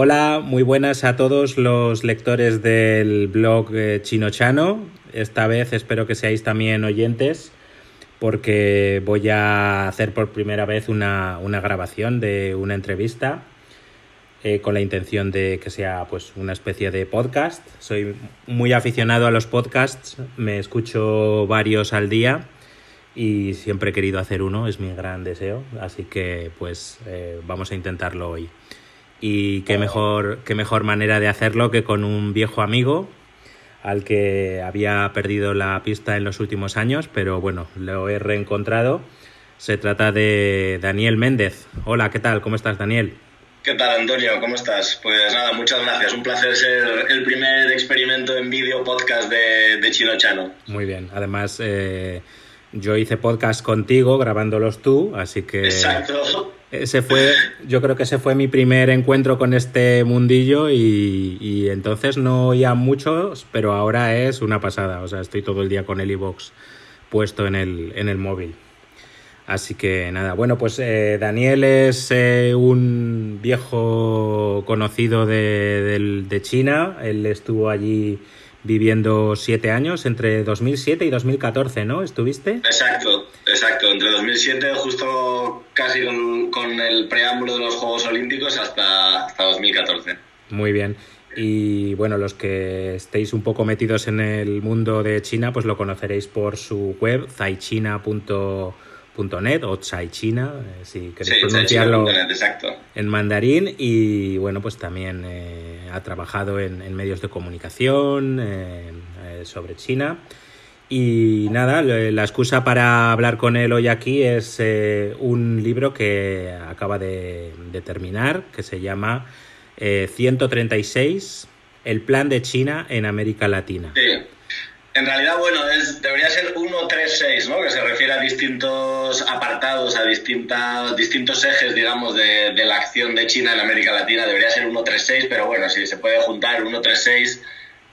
Hola, muy buenas a todos los lectores del blog Chinochano. Esta vez espero que seáis también oyentes porque voy a hacer por primera vez una grabación de una entrevista con la intención de que sea pues una especie de podcast. Soy muy aficionado a los podcasts, me escucho varios al día y siempre he querido hacer uno, es mi gran deseo, así que pues vamos a intentarlo hoy. Y qué mejor manera de hacerlo que con un viejo amigo al que había perdido la pista en los últimos años, pero bueno, lo he reencontrado. Se trata de Daniel Méndez. Hola, ¿qué tal? ¿Cómo estás, Daniel? ¿Qué tal, Antonio? ¿Cómo estás? Pues nada, muchas gracias. Un placer ser el primer experimento en vídeo podcast de Chinochano. Muy bien. Además, yo hice podcast contigo, grabándolos tú, así que... Exacto. Yo creo que ese fue mi primer encuentro con este mundillo y entonces no oía muchos, pero ahora es una pasada. O sea, estoy todo el día con el iVoox puesto en el móvil. Así que nada, bueno, pues Daniel es un viejo conocido de China. Él estuvo allí viviendo 7 años, entre 2007 y 2014, ¿no? ¿Estuviste? Exacto. Entre 2007, justo casi con el preámbulo de los Juegos Olímpicos, hasta 2014. Muy bien. Y bueno, los que estéis un poco metidos en el mundo de China, pues lo conoceréis por su web, zaichina.net o Zaichina, si queréis pronunciarlo en mandarín. Y bueno, pues también ha trabajado en medios de comunicación sobre China. Y nada, la excusa para hablar con él hoy aquí es un libro que acaba de terminar, que se llama 136, el plan de China en América Latina. Sí. En realidad, bueno, debería ser 136, ¿no? Que se refiere a distintos apartados, a distintos ejes, digamos, de la acción de China en América Latina. Debería ser 136, pero bueno, sí, se puede juntar 136,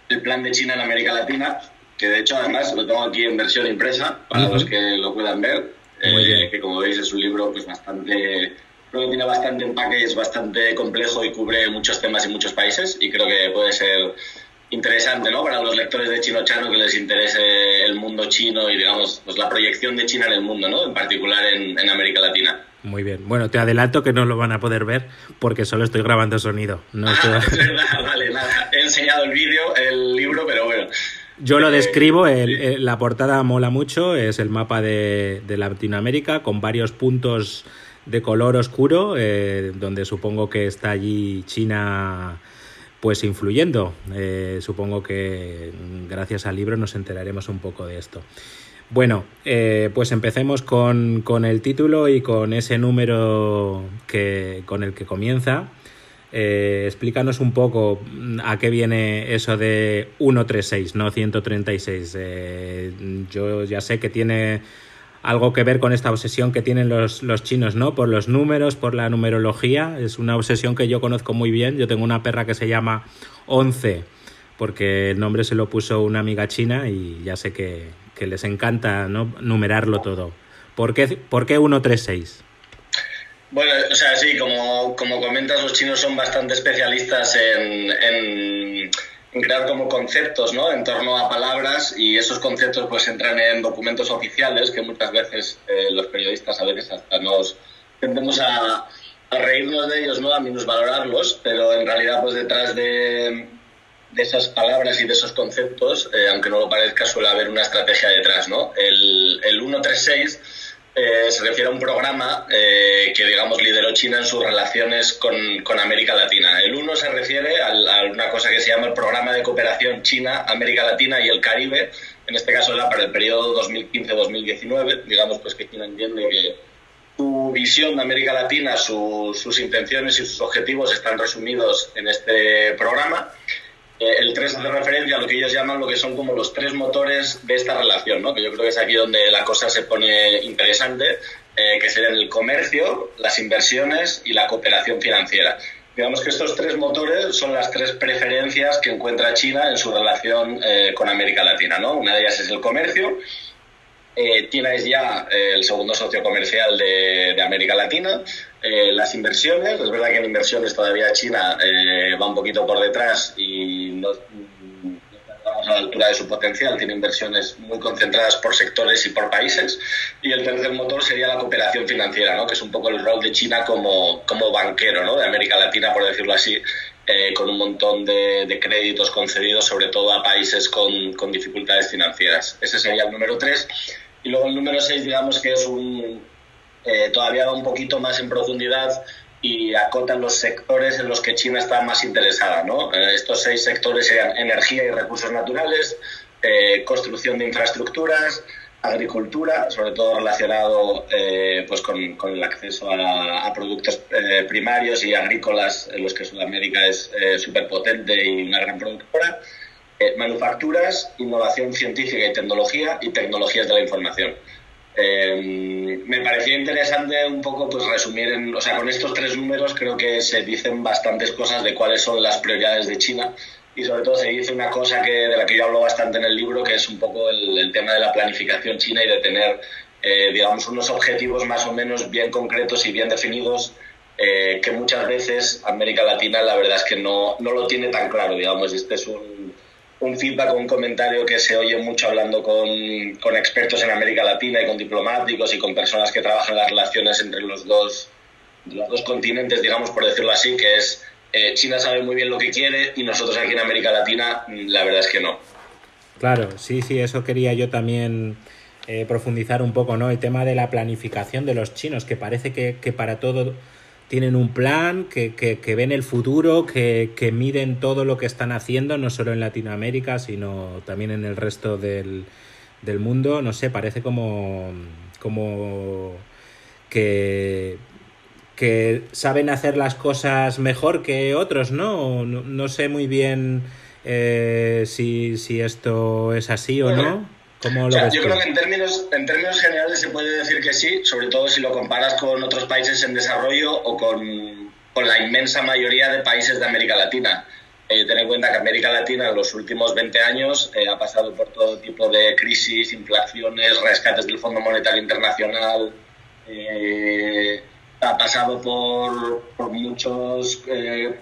el plan de China en América Latina, que de hecho, además, lo tengo aquí en versión impresa, para los que lo puedan ver, que como veis es un libro pues bastante... Creo que tiene bastante empaque, es bastante complejo y cubre muchos temas y muchos países, y creo que puede ser interesante, ¿no? Para los lectores de Chinochano que les interese el mundo chino y, digamos, pues la proyección de China en el mundo, ¿no? En particular en América Latina. Muy bien. Bueno, te adelanto que no lo van a poder ver porque solo estoy grabando sonido. No es verdad, vale, nada. He enseñado el libro, pero bueno. Yo lo describo, la portada mola mucho, es el mapa de Latinoamérica con varios puntos de color oscuro, donde supongo que está allí China pues influyendo. Supongo que gracias al libro nos enteraremos un poco de esto. Bueno, pues empecemos con el título y con ese número con el que comienza. Explícanos un poco a qué viene eso de 136, no 136. Yo ya sé que tiene algo que ver con esta obsesión que tienen los chinos, ¿no? Por los números, por la numerología. Es una obsesión que yo conozco muy bien. Yo tengo una perra que se llama 11, porque el nombre se lo puso una amiga china y ya sé que les encanta, ¿no?, numerarlo todo. ¿Por qué 136? Bueno, o sea, sí, como comentas, los chinos son bastante especialistas en crear como conceptos, ¿no?, en torno a palabras, y esos conceptos pues entran en documentos oficiales que muchas veces los periodistas a veces hasta nos tendemos a reírnos de ellos, ¿no?, a minusvalorarlos, pero en realidad pues detrás de esas palabras y de esos conceptos, aunque no lo parezca, suele haber una estrategia detrás, ¿no? El 136 se refiere a un programa que, digamos, lideró China en sus relaciones con América Latina. El 1 se refiere a una cosa que se llama el Programa de Cooperación China, América Latina y el Caribe. En este caso era para el periodo 2015-2019. Digamos pues que China entiende que su visión de América Latina, sus intenciones y sus objetivos están resumidos en este programa. El 3 hace referencia a lo que ellos llaman lo que son como los 3 motores de esta relación, ¿no? Que yo creo que es aquí donde la cosa se pone interesante, que serían el comercio, las inversiones y la cooperación financiera. Digamos que estos 3 motores son las 3 preferencias que encuentra China en su relación con América Latina, ¿no? Una de ellas es el comercio, China es ya el segundo socio comercial de América Latina. Las inversiones, es verdad que en inversiones todavía China va un poquito por detrás y no estamos a la altura de su potencial, tiene inversiones muy concentradas por sectores y por países. Y el tercer motor sería la cooperación financiera, ¿no? Que es un poco el rol de China como banquero, ¿no? De América Latina, por decirlo así, con un montón de créditos concedidos, sobre todo a países con dificultades financieras. Ese sería el número 3. Y luego el número 6, digamos que es todavía va un poquito más en profundidad y acotan los sectores en los que China está más interesada, ¿no? Estos 6 sectores serían energía y recursos naturales, construcción de infraestructuras, agricultura, sobre todo relacionado pues con el acceso a productos primarios y agrícolas, en los que Sudamérica es súper potente y una gran productora, manufacturas, innovación científica y tecnologías de la información. Me pareció interesante un poco pues resumir, con estos 3 números creo que se dicen bastantes cosas de cuáles son las prioridades de China, y sobre todo se dice una cosa de la que yo hablo bastante en el libro, que es un poco el tema de la planificación china y de tener, digamos, unos objetivos más o menos bien concretos y bien definidos, que muchas veces América Latina la verdad es que no lo tiene tan claro, digamos. Este es un feedback, un comentario que se oye mucho hablando con expertos en América Latina y con diplomáticos y con personas que trabajan las relaciones entre los dos continentes, digamos, por decirlo así, que es China sabe muy bien lo que quiere y nosotros aquí en América Latina la verdad es que no. Claro, sí, eso quería yo también profundizar un poco, ¿no? El tema de la planificación de los chinos, que parece que para todo tienen un plan, que ven el futuro, que miden todo lo que están haciendo, no solo en Latinoamérica, sino también en el resto del mundo. No sé, parece como que saben hacer las cosas mejor que otros, ¿no? No sé muy bien si esto es así o no. ¿Cómo lo ves yo tú? creo que en términos generales se puede decir que sí, sobre todo si lo comparas con otros países en desarrollo o con la inmensa mayoría de países de América Latina. Ten en cuenta que América Latina en los últimos 20 años ha pasado por todo tipo de crisis, inflaciones, rescates del Fondo Monetario Internacional, ha pasado por muchos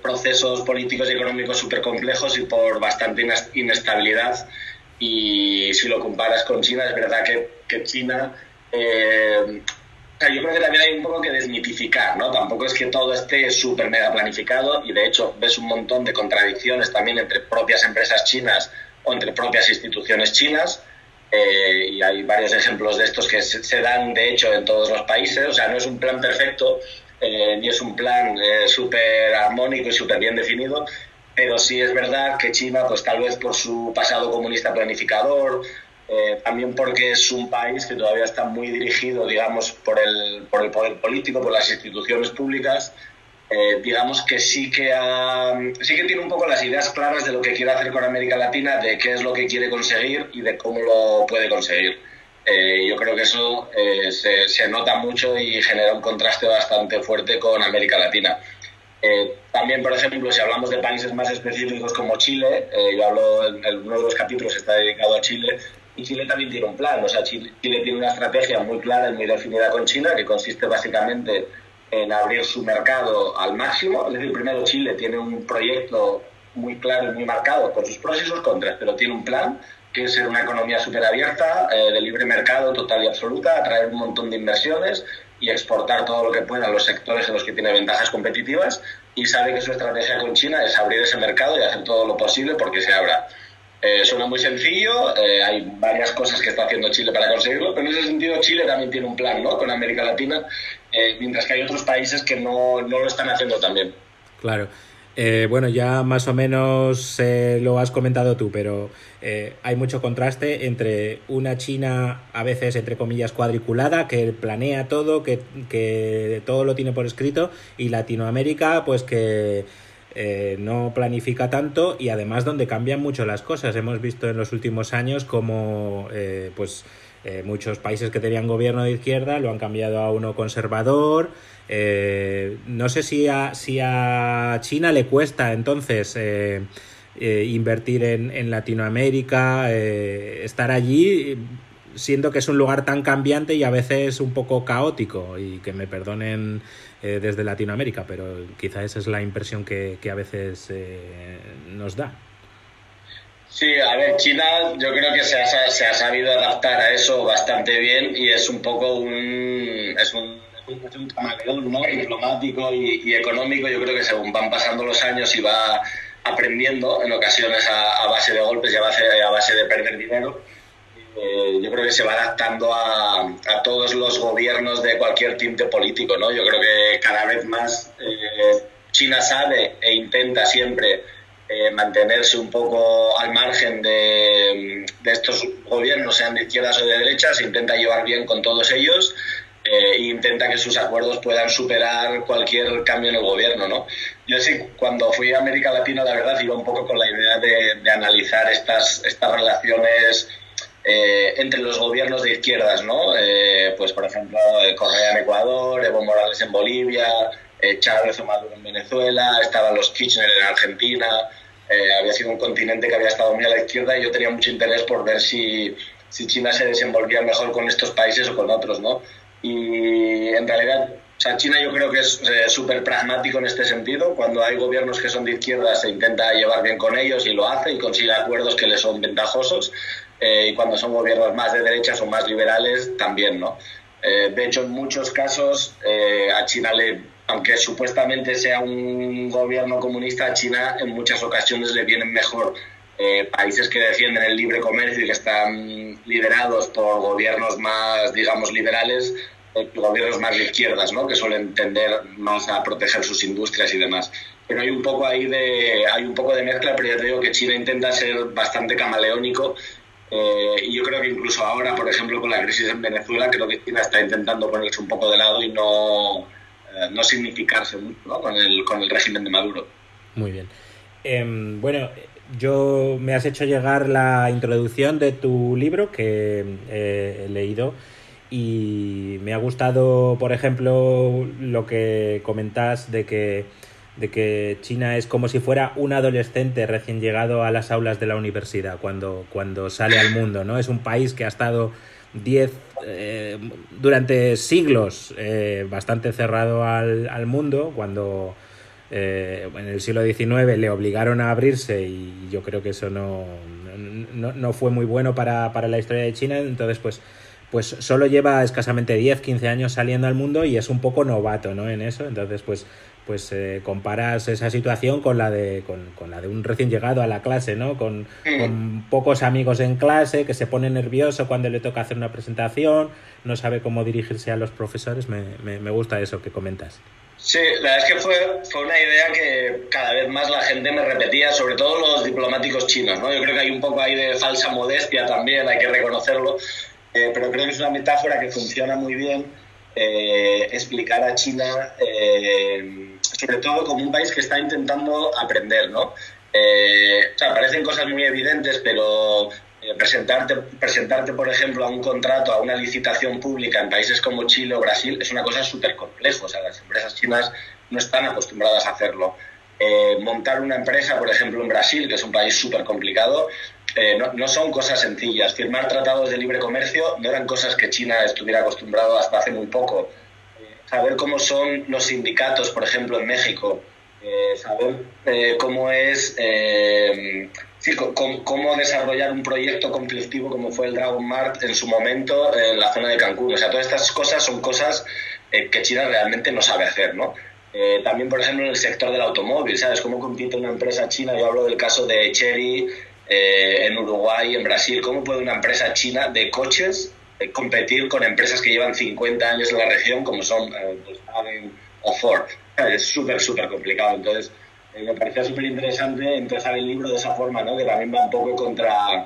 procesos políticos y económicos súper complejos y por bastante inestabilidad. Y si lo comparas con China, es verdad que China... yo creo que también hay un poco que desmitificar, ¿no? Tampoco es que todo esté súper mega planificado, y de hecho ves un montón de contradicciones también entre propias empresas chinas o entre propias instituciones chinas, y hay varios ejemplos de estos que se dan de hecho en todos los países. O sea, no es un plan perfecto, ni es un plan súper armónico y súper bien definido, pero sí es verdad que China, pues tal vez por su pasado comunista planificador, también porque es un país que todavía está muy dirigido, digamos, por el poder político, por las instituciones públicas, digamos que sí que tiene un poco las ideas claras de lo que quiere hacer con América Latina, de qué es lo que quiere conseguir y de cómo lo puede conseguir. Yo creo que eso se nota mucho y genera un contraste bastante fuerte con América Latina. También, por ejemplo, si hablamos de países más específicos como Chile, yo hablo en uno de los capítulos está dedicado a Chile, y Chile también tiene un plan. O sea, Chile tiene una estrategia muy clara y muy definida con China, que consiste básicamente en abrir su mercado al máximo. Es decir, primero Chile tiene un proyecto muy claro y muy marcado, con sus pros y sus contras, pero tiene un plan que es ser una economía súper abierta, de libre mercado total y absoluta, atraer un montón de inversiones y exportar todo lo que pueda a los sectores en los que tiene ventajas competitivas, y sabe que su estrategia con China es abrir ese mercado y hacer todo lo posible porque se abra. Suena muy sencillo, hay varias cosas que está haciendo Chile para conseguirlo, pero en ese sentido Chile también tiene un plan, ¿no?, con América Latina, mientras que hay otros países que no lo están haciendo tan bien. Claro. Bueno, ya más o menos lo has comentado tú, pero hay mucho contraste entre una China a veces, entre comillas, cuadriculada, que planea todo, que todo lo tiene por escrito, y Latinoamérica, pues que no planifica tanto, y además donde cambian mucho las cosas. Hemos visto en los últimos años como muchos países que tenían gobierno de izquierda lo han cambiado a uno conservador. No sé si a China le cuesta entonces invertir en Latinoamérica, estar allí. siendo que es un lugar tan cambiante y a veces un poco caótico, y que me perdonen desde Latinoamérica, pero quizá esa es la impresión que a veces nos da. Sí, a ver, China yo creo que se ha sabido adaptar a eso bastante bien y es un poco es un camaleón, ¿no? Diplomático y económico. Yo creo que según van pasando los años y va aprendiendo en ocasiones a base de golpes y a base de perder dinero. Yo creo que se va adaptando a todos los gobiernos de cualquier tinte político, ¿no? Yo creo que cada vez más China sabe e intenta siempre mantenerse un poco al margen de estos gobiernos, sean de izquierdas o de derechas, intenta llevar bien con todos ellos e intenta que sus acuerdos puedan superar cualquier cambio en el gobierno, ¿no? Yo sí, cuando fui a América Latina, la verdad, iba un poco con la idea de analizar estas relaciones entre los gobiernos de izquierdas, ¿no? Pues, por ejemplo, Correa en Ecuador, Evo Morales en Bolivia, Chávez o Maduro en Venezuela, estaban los Kirchner en Argentina. Había sido un continente que había estado muy a la izquierda y yo tenía mucho interés por ver si China se desenvolvía mejor con estos países o con otros, ¿no? Y en realidad, o sea, China yo creo que es súper pragmático en este sentido. Cuando hay gobiernos que son de izquierda se intenta llevar bien con ellos y lo hace y consigue acuerdos que les son ventajosos. Y cuando son gobiernos más de derechas o más liberales, también, ¿no? De hecho, en muchos casos a China aunque supuestamente sea un gobierno comunista, a China en muchas ocasiones le vienen mejor países que defienden el libre comercio y que están liderados por gobiernos más, digamos, liberales, gobiernos más de izquierdas, ¿no? Que suelen tender más a proteger sus industrias y demás. Pero hay un poco de mezcla, pero ya te digo que China intenta ser bastante camaleónico. Y yo creo que incluso ahora, por ejemplo, con la crisis en Venezuela, creo que China está intentando ponerse un poco de lado y no significarse mucho, ¿no? con el régimen de Maduro. Muy bien. Bueno, me has hecho llegar la introducción de tu libro que he leído y me ha gustado, por ejemplo, lo que comentas de que China es como si fuera un adolescente recién llegado a las aulas de la universidad cuando sale al mundo, ¿no? Es un país que ha estado durante siglos bastante cerrado al mundo. Cuando en el siglo XIX le obligaron a abrirse y yo creo que eso no fue muy bueno para la historia de China. Entonces pues solo lleva escasamente 10-15 años saliendo al mundo y es un poco novato, ¿no? En eso. Entonces pues comparas esa situación con la de un recién llegado a la clase, ¿no? Con pocos amigos en clase, que se pone nervioso cuando le toca hacer una presentación, no sabe cómo dirigirse a los profesores. Me gusta eso que comentas. Sí, la verdad es que fue una idea que cada vez más la gente me repetía, sobre todo los diplomáticos chinos, ¿no? Yo creo que hay un poco ahí de falsa modestia también, hay que reconocerlo, pero creo que es una metáfora que funciona muy bien, explicar a China, sobre todo como un país que está intentando aprender, ¿no? O sea, parecen cosas muy evidentes, pero presentarte, por ejemplo, a un contrato, a una licitación pública en países como Chile o Brasil es una cosa súper compleja. O sea, las empresas chinas no están acostumbradas a hacerlo. Montar una empresa, por ejemplo, en Brasil, que es un país súper complicado, no son cosas sencillas. Firmar tratados de libre comercio no eran cosas que China estuviera acostumbrado hasta hace muy poco. Saber cómo son los sindicatos, por ejemplo, en México, saber cómo es... cómo desarrollar un proyecto conflictivo como fue el Dragon Mart en su momento en la zona de Cancún. O sea, todas estas cosas son cosas que China realmente no sabe hacer, ¿no? También, por ejemplo, en el sector del automóvil, ¿sabes? Cómo compite una empresa china. Yo hablo del caso de Chery en Uruguay, en Brasil. ¿Cómo puede una empresa china de coches competir con empresas que llevan 50 años en la región, como son Volkswagen o Ford? Es súper, súper complicado. Entonces, me parecía súper interesante empezar el libro de esa forma, ¿no? Que también va un poco contra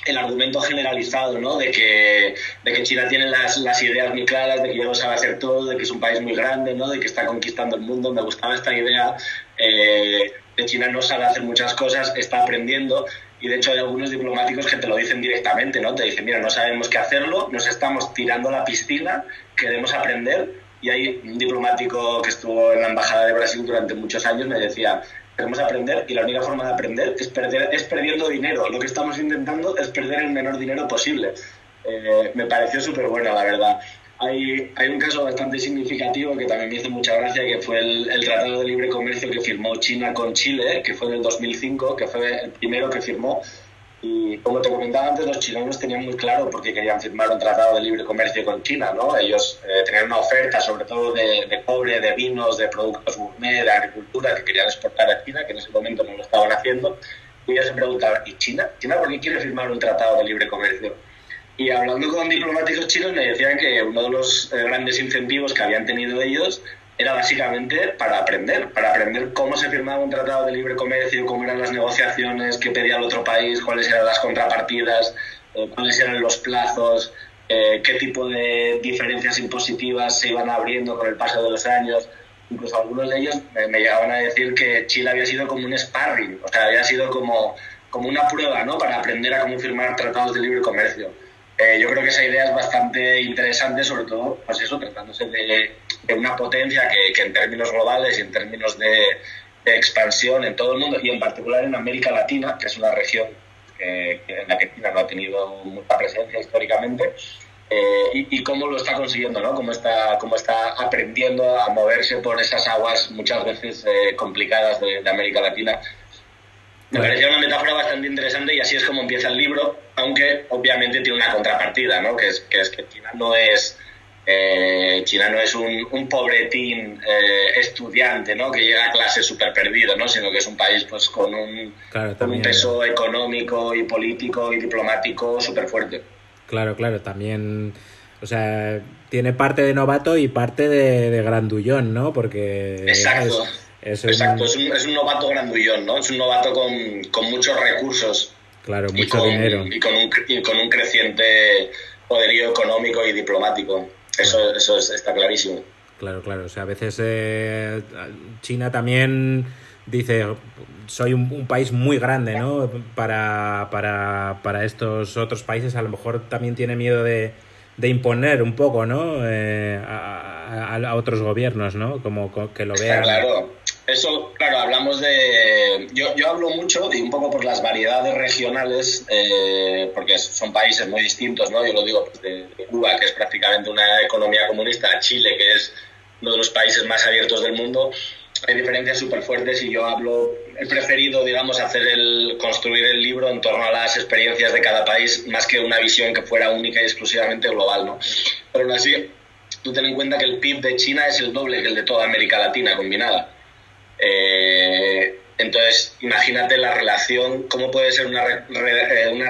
el argumento generalizado, ¿no? De que China tiene las ideas muy claras, de que ya lo sabe hacer todo, de que es un país muy grande, ¿no? De que está conquistando el mundo. Me gustaba esta idea de China no sabe hacer muchas cosas, está aprendiendo. Y de hecho hay algunos diplomáticos que te lo dicen directamente, ¿no? Te dicen, mira, no sabemos qué hacerlo, nos estamos tirando a la piscina, queremos aprender. Y hay un diplomático que estuvo en la Embajada de Brasil durante muchos años, me decía, queremos aprender y la única forma de aprender es perdiendo dinero. Lo que estamos intentando es perder el menor dinero posible. Me pareció súper buena, la verdad. Hay un caso bastante significativo que también me hizo mucha gracia, que fue el Tratado de Libre Comercio que firmó China con Chile, que fue en el 2005, que fue el primero que firmó. Y como te comentaba antes, los chilenos tenían muy claro por qué querían firmar un tratado de libre comercio con China, ¿no? Ellos tenían una oferta, sobre todo de cobre, de vinos, de productos gourmet, de agricultura, que querían exportar a China, que en ese momento no lo estaban haciendo. Y ellos se preguntaban, ¿y China? ¿China por qué quiere firmar un tratado de libre comercio? Y hablando con diplomáticos chinos me decían que uno de los grandes incentivos que habían tenido ellos era básicamente para aprender cómo se firmaba un tratado de libre comercio, cómo eran las negociaciones, qué pedía el otro país, cuáles eran las contrapartidas, cuáles eran los plazos, qué tipo de diferencias impositivas se iban abriendo con el paso de los años. Incluso algunos de ellos me llegaban a decir que Chile había sido como un sparring, o sea, había sido como una prueba, ¿no?, para aprender a cómo firmar tratados de libre comercio. Yo creo que esa idea es bastante interesante, sobre todo, pues eso, tratándose de una potencia que en términos globales y en términos de expansión en todo el mundo, y en particular en América Latina, que es una región en la que China no ha tenido mucha presencia históricamente, y cómo lo está consiguiendo, ¿no? Cómo está aprendiendo a moverse por esas aguas muchas veces complicadas de América Latina. Me parecía una metáfora bastante interesante, y así es como empieza el libro, aunque obviamente tiene una contrapartida, ¿no? Que es que China no es un pobretín estudiante, ¿no?, que llega a clase súper perdido, ¿no?, sino que es un país pues con un peso económico y político y diplomático súper fuerte. Claro, también, o sea, tiene parte de novato y parte de grandullón, ¿no? Porque exacto. Es un novato grandullón, ¿no? Es un novato con muchos recursos. Claro, mucho dinero. Y con un creciente poderío económico y diplomático. Eso está clarísimo. Claro. O sea, a veces China también dice, soy un país muy grande, ¿no? Para estos otros países a lo mejor también tiene miedo de imponer un poco, ¿no? A otros gobiernos, ¿no? Como que lo vean. Claro. Eso, claro, hablamos de... Yo hablo mucho y un poco por las variedades regionales, porque son países muy distintos, ¿no? Yo lo digo pues, de Cuba, que es prácticamente una economía comunista, a Chile, que es uno de los países más abiertos del mundo. Hay diferencias súper fuertes y he preferido, digamos, construir el libro en torno a las experiencias de cada país, más que una visión que fuera única y exclusivamente global, ¿no? Pero aún así, tú ten en cuenta que el PIB de China es el doble que el de toda América Latina combinada. Entonces, imagínate la relación, cómo puede ser una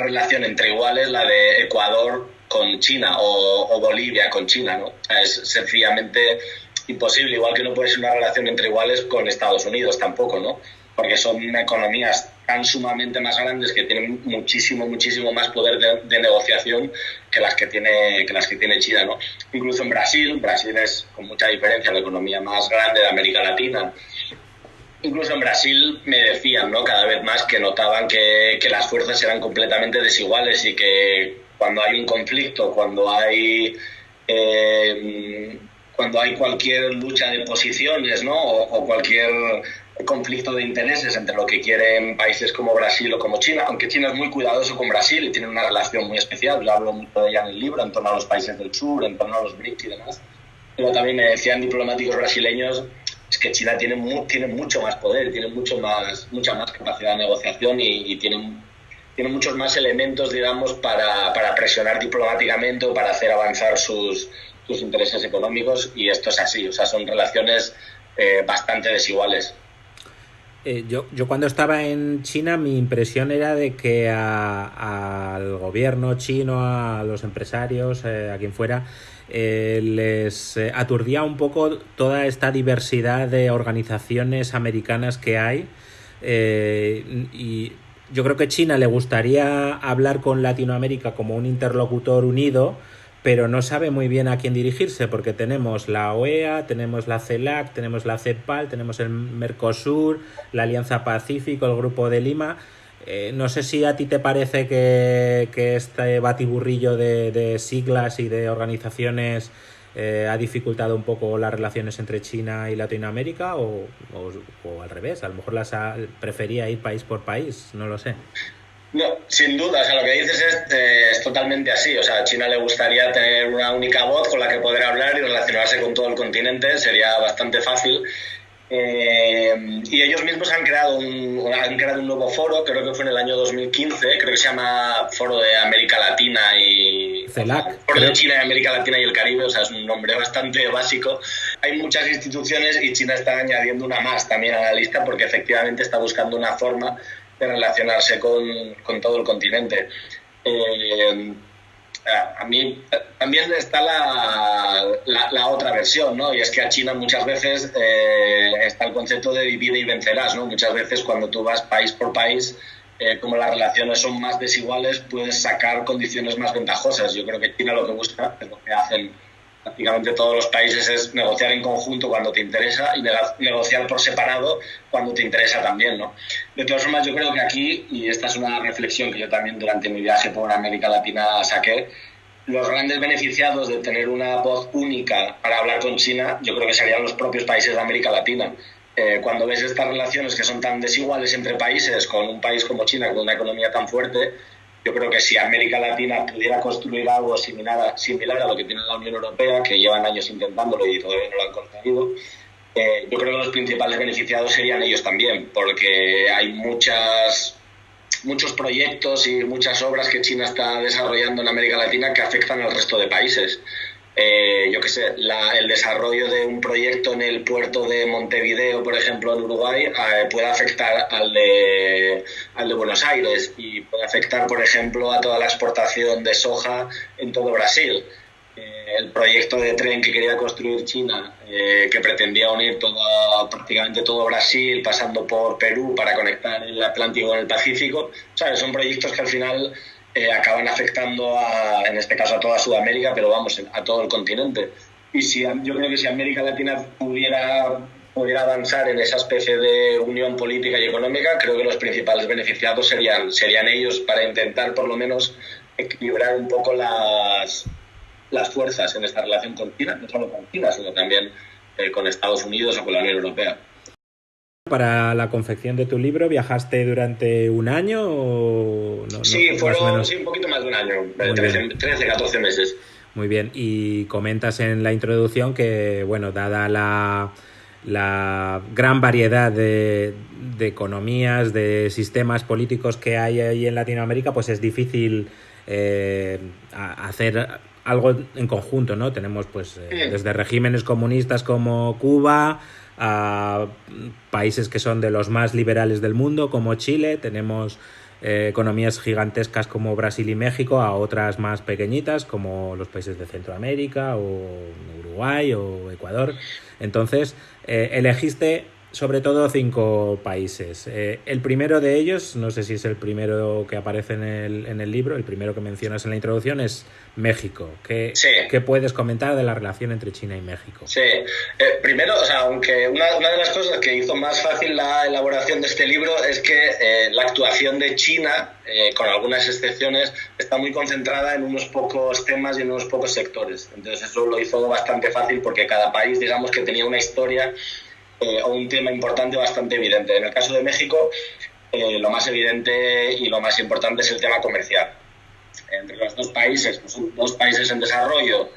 relación entre iguales, la de Ecuador con China o Bolivia con China, ¿no? Es sencillamente imposible, igual que no puede ser una relación entre iguales con Estados Unidos tampoco, ¿no? Porque son economías tan sumamente más grandes que tienen muchísimo más poder de negociación que las que tiene China, ¿no? Incluso en Brasil es con mucha diferencia la economía más grande de América Latina. Incluso en Brasil me decían, ¿no?, cada vez más que notaban que las fuerzas eran completamente desiguales y que cuando hay un conflicto, cuando hay cualquier lucha de posiciones, ¿no?, o cualquier conflicto de intereses entre lo que quieren países como Brasil o como China, aunque China es muy cuidadoso con Brasil y tiene una relación muy especial, yo hablo mucho de ella en el libro, en torno a los países del sur, en torno a los BRICS y demás, pero también me decían diplomáticos brasileños es que China tiene mucho más poder, tiene mucha más capacidad de negociación y tiene muchos más elementos, digamos, para presionar diplomáticamente o para hacer avanzar sus intereses económicos, y esto es así, o sea, son relaciones bastante desiguales. Yo cuando estaba en China mi impresión era de que al gobierno chino, a los empresarios, a quien fuera, les aturdía un poco toda esta diversidad de organizaciones americanas que hay, y yo creo que China le gustaría hablar con Latinoamérica como un interlocutor unido, pero no sabe muy bien a quién dirigirse, porque tenemos la OEA, tenemos la CELAC, tenemos la CEPAL, tenemos el Mercosur, la Alianza Pacífico, el Grupo de Lima. No sé si a ti te parece que este batiburrillo de siglas y de organizaciones ha dificultado un poco las relaciones entre China y Latinoamérica, o al revés, a lo mejor prefería ir país por país, no lo sé. No, Sin duda, o sea, lo que dices es totalmente así. O sea, a China le gustaría tener una única voz con la que poder hablar y relacionarse con todo el continente, sería bastante fácil. Y ellos mismos han creado un nuevo foro, creo que fue en el año 2015, creo que se llama Foro de América Latina y... CELAC. Foro de China, América Latina y el Caribe, o sea, es un nombre bastante básico. Hay muchas instituciones y China está añadiendo una más también a la lista porque efectivamente está buscando una forma de relacionarse con todo el continente. A mí también está la otra versión, ¿no? Y es que a China muchas veces está el concepto de divide y vencerás, ¿no? Muchas veces cuando tú vas país por país, como las relaciones son más desiguales, puedes sacar condiciones más ventajosas. Yo creo que China lo que busca, es lo que hacen prácticamente todos los países, es negociar en conjunto cuando te interesa y negociar por separado cuando te interesa también, ¿no? De todas formas, yo creo que aquí, y esta es una reflexión que yo también durante mi viaje por América Latina saqué, los grandes beneficiados de tener una voz única para hablar con China, yo creo que serían los propios países de América Latina. Cuando ves estas relaciones que son tan desiguales entre países, con un país como China, con una economía tan fuerte, yo creo que si América Latina pudiera construir algo similar a lo que tiene la Unión Europea, que llevan años intentándolo y todavía no lo han conseguido, yo creo que los principales beneficiados serían ellos también, porque hay muchos proyectos y muchas obras que China está desarrollando en América Latina que afectan al resto de países. Yo qué sé, el desarrollo de un proyecto en el puerto de Montevideo, por ejemplo, en Uruguay, puede afectar al de Buenos Aires y puede afectar, por ejemplo, a toda la exportación de soja en todo Brasil. El proyecto de tren que quería construir China, que pretendía unir prácticamente todo Brasil, pasando por Perú para conectar el Atlántico con el Pacífico, ¿sabes? Son proyectos que al final acaban afectando en este caso a toda Sudamérica, pero vamos, a todo el continente. Y yo creo que si América Latina pudiera avanzar en esa especie de unión política y económica, creo que los principales beneficiados serían ellos, para intentar por lo menos equilibrar un poco las fuerzas en esta relación con China, no solo con China, sino también con Estados Unidos o con la Unión Europea. Para la confección de tu libro, ¿viajaste durante un año o no? Sí, fueron un poquito más de un año, 13, 14 meses. Muy bien, y comentas en la introducción que, bueno, dada la gran variedad de economías, de sistemas políticos que hay ahí en Latinoamérica, pues es difícil hacer algo en conjunto, ¿no? Tenemos pues desde regímenes comunistas como Cuba a países que son de los más liberales del mundo como Chile, tenemos economías gigantescas como Brasil y México, a otras más pequeñitas como los países de Centroamérica o Uruguay o Ecuador. Entonces elegiste sobre todo 5 países. El primero de ellos, no sé si es el primero que aparece en el libro, el primero que mencionas en la introducción, es México. ¿Qué puedes comentar de la relación entre China y México? Sí, primero, o sea, aunque una de las cosas que hizo más fácil la elaboración de este libro es que la actuación de China, con algunas excepciones, está muy concentrada en unos pocos temas y en unos pocos sectores. Entonces eso lo hizo bastante fácil porque cada país, digamos, que tenía una historia o un tema importante bastante evidente. En el caso de México, lo más evidente y lo más importante es el tema comercial. Entre los dos países, pues son 2 países en desarrollo,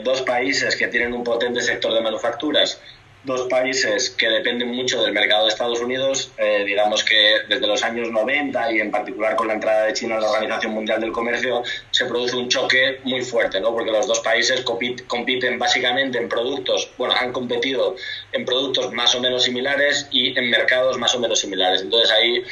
2 países que tienen un potente sector de manufacturas, 2 países que dependen mucho del mercado de Estados Unidos, digamos que desde los años 90 y en particular con la entrada de China en la Organización Mundial del Comercio se produce un choque muy fuerte, ¿no? Porque los 2 países compiten básicamente en productos, han competido en productos más o menos similares y en mercados más o menos similares. Entonces ahí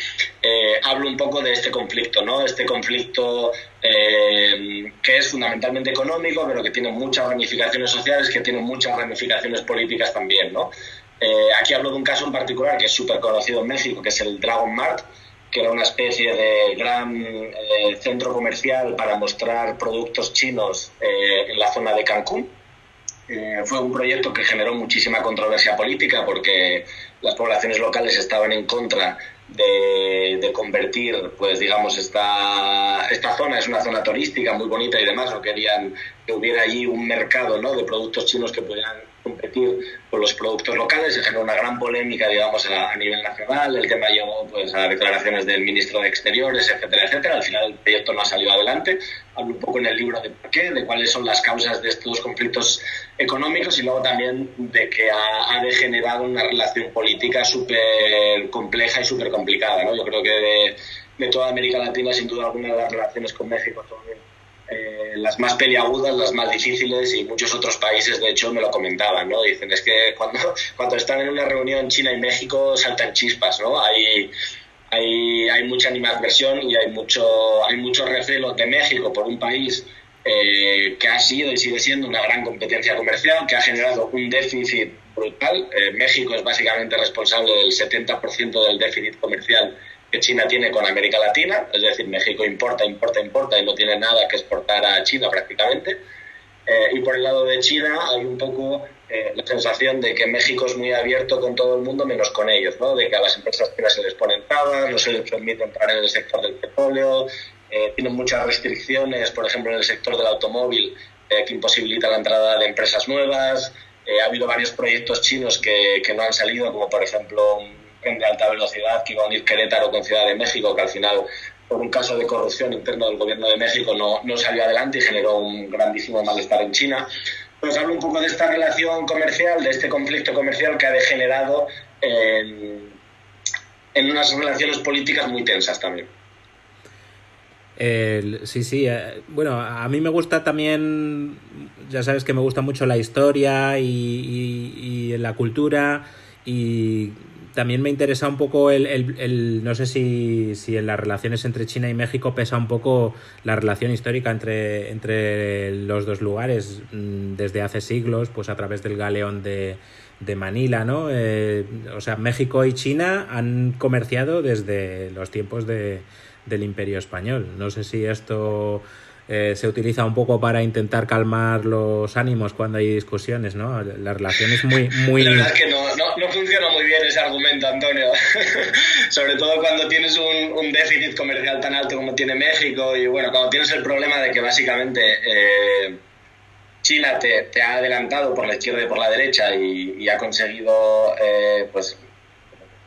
hablo un poco de este conflicto, ¿no? Este conflicto que es fundamentalmente económico, pero que tiene muchas ramificaciones sociales, que tiene muchas ramificaciones políticas también, ¿no? Aquí hablo de un caso en particular que es súper conocido en México, que es el Dragon Mart, que era una especie de gran centro comercial para mostrar productos chinos en la zona de Cancún. Fue un proyecto que generó muchísima controversia política porque las poblaciones locales estaban en contra de convertir, pues digamos, esta zona es una zona turística muy bonita y demás, no querían que hubiera allí un mercado, ¿no?, de productos chinos que pudieran competir con los productos locales. Se generó una gran polémica, digamos, a nivel nacional. El tema llegó pues a declaraciones del ministro de Exteriores, etcétera, etcétera. Al final el proyecto no ha salido adelante. Hablo un poco en el libro de por qué, de cuáles son las causas de estos conflictos económicos y luego también de que ha degenerado una relación política súper compleja y súper complicada, ¿no? Yo creo que de toda América Latina, sin duda alguna, las relaciones con México son las más peliagudas, las más difíciles, y muchos otros países, de hecho, me lo comentaban, ¿no? Dicen, es que cuando están en una reunión China y México saltan chispas, ¿no? Hay mucha animadversión y hay mucho recelo de México por un país que ha sido y sigue siendo una gran competencia comercial, que ha generado un déficit brutal. México es básicamente responsable del 70% del déficit comercial que China tiene con América Latina, es decir, México importa y no tiene nada que exportar a China prácticamente. Y por el lado de China hay un poco la sensación de que México es muy abierto con todo el mundo menos con ellos, ¿no? De que a las empresas chinas se les ponen trabas, no se les permite entrar en el sector del petróleo, tienen muchas restricciones, por ejemplo, en el sector del automóvil, que imposibilita la entrada de empresas nuevas. Ha habido varios proyectos chinos que no han salido, como por ejemplo un tren de alta velocidad que iba a unir Querétaro con Ciudad de México, que al final, por un caso de corrupción interno del gobierno de México, no salió adelante y generó un grandísimo malestar en China. Pues hablo un poco de esta relación comercial, de este conflicto comercial que ha degenerado en unas relaciones políticas muy tensas también. Sí. Bueno, a mí me gusta también, ya sabes que me gusta mucho la historia y la cultura, y también me interesa un poco no sé si en las relaciones entre China y México pesa un poco la relación histórica entre los dos lugares desde hace siglos, pues a través del galeón de Manila, ¿no? O sea, México y China han comerciado desde los tiempos del Imperio Español. No sé si esto se utiliza un poco para intentar calmar los ánimos cuando hay discusiones, ¿no? La relación es muy... La verdad es que no funciona muy bien ese argumento, Antonio. Sobre todo cuando tienes un déficit comercial tan alto como tiene México, y bueno, cuando tienes el problema de que básicamente China te ha adelantado por la izquierda y por la derecha y ha conseguido pues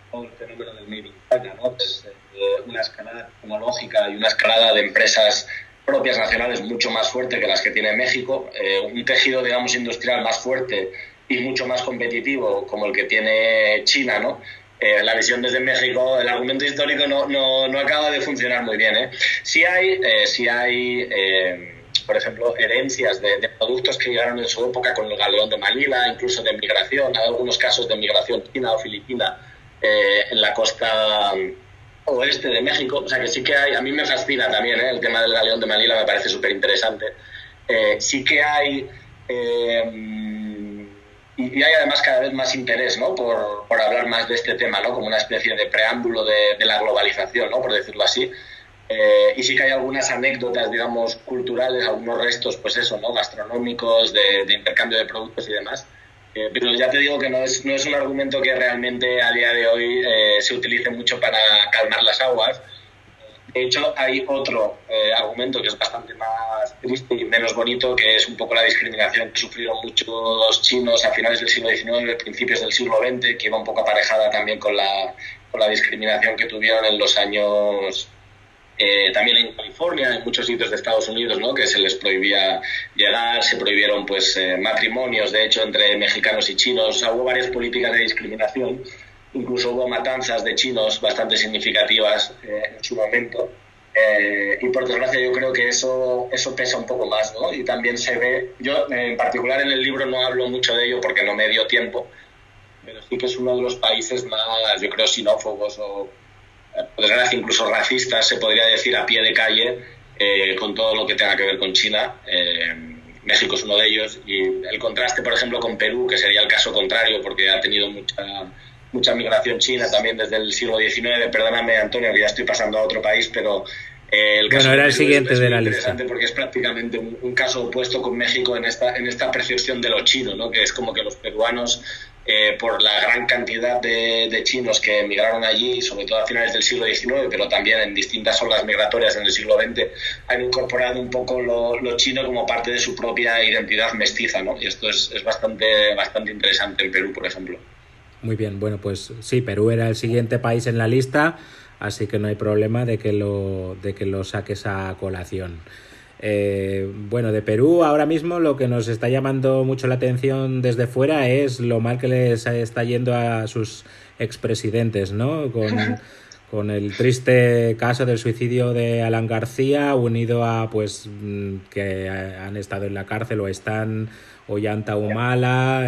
todo el fenómeno del Made in China, ¿no? Pues, una escalada tecnológica y una escalada de empresas propias nacionales mucho más fuerte que las que tiene México, un tejido, digamos, industrial más fuerte y mucho más competitivo como el que tiene China, ¿no? La visión desde México, el argumento histórico no acaba de funcionar muy bien, ¿eh? Sí hay por ejemplo, herencias de productos que llegaron en su época con el galeón de Manila, incluso de migración. Hay algunos casos de migración china o filipina en la costa oeste de México. O sea que sí que hay, a mí me fascina también, el tema del galeón de Manila, me parece súper interesante. Sí que hay, y hay además cada vez más interés, ¿no? por hablar más de este tema, ¿no? Como una especie de preámbulo de la globalización, ¿no? Por decirlo así. Y sí que hay algunas anécdotas, digamos, culturales, algunos restos, pues eso, ¿no? Gastronómicos, de intercambio de productos y demás. Pero ya te digo que no es un argumento que realmente a día de hoy se utilice mucho para calmar las aguas. De hecho, hay otro argumento que es bastante más triste y menos bonito, que es un poco la discriminación que sufrieron muchos chinos a finales del siglo XIX, principios del siglo XX, que iba un poco aparejada también con la discriminación que tuvieron en los años... también en California, en muchos sitios de Estados Unidos, ¿no? Que se les prohibía llegar, se prohibieron pues matrimonios, de hecho, entre mexicanos y chinos. O sea, hubo varias políticas de discriminación, incluso hubo matanzas de chinos bastante significativas en su momento, y por desgracia yo creo que eso pesa un poco más, ¿no? Y también se ve, yo en particular en el libro no hablo mucho de ello porque no me dio tiempo, pero sí que es uno de los países más, yo creo, xenófobos o por desgracia incluso racistas, se podría decir, a pie de calle, con todo lo que tenga que ver con China. México es uno de ellos, y el contraste, por ejemplo, con Perú, que sería el caso contrario, porque ha tenido mucha migración china también desde el siglo XIX. Perdóname, Antonio, que ya estoy pasando a otro país, pero el caso era el siguiente es de la lista, porque es prácticamente un caso opuesto con México en esta percepción de lo chino, ¿no? Que es como que los peruanos por la gran cantidad de chinos que emigraron allí, sobre todo a finales del siglo XIX, pero también en distintas olas migratorias en el siglo XX, han incorporado un poco lo chino como parte de su propia identidad mestiza, ¿no? Y esto es bastante interesante en Perú, por ejemplo. Muy bien, bueno, pues sí, Perú era el siguiente país en la lista, así que no hay problema de que lo saques a colación. Bueno, de Perú ahora mismo lo que nos está llamando mucho la atención desde fuera es lo mal que les está yendo a sus expresidentes, ¿no? Con el triste caso del suicidio de Alan García, unido a pues que han estado en la cárcel o están Ollanta Humala,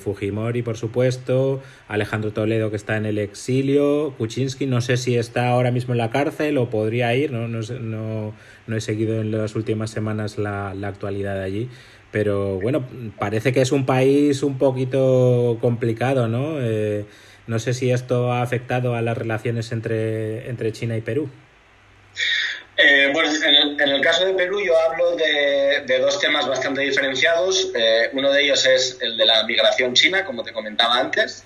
Fujimori, por supuesto, Alejandro Toledo, que está en el exilio, Kuczynski, no sé si está ahora mismo en la cárcel o podría ir, no he seguido en las últimas semanas la actualidad de allí, pero bueno, parece que es un país un poquito complicado, ¿no? No sé si esto ha afectado a las relaciones entre China y Perú. Bueno, en el caso de Perú yo hablo de dos temas bastante diferenciados. Uno de ellos es el de la migración china, como te comentaba antes,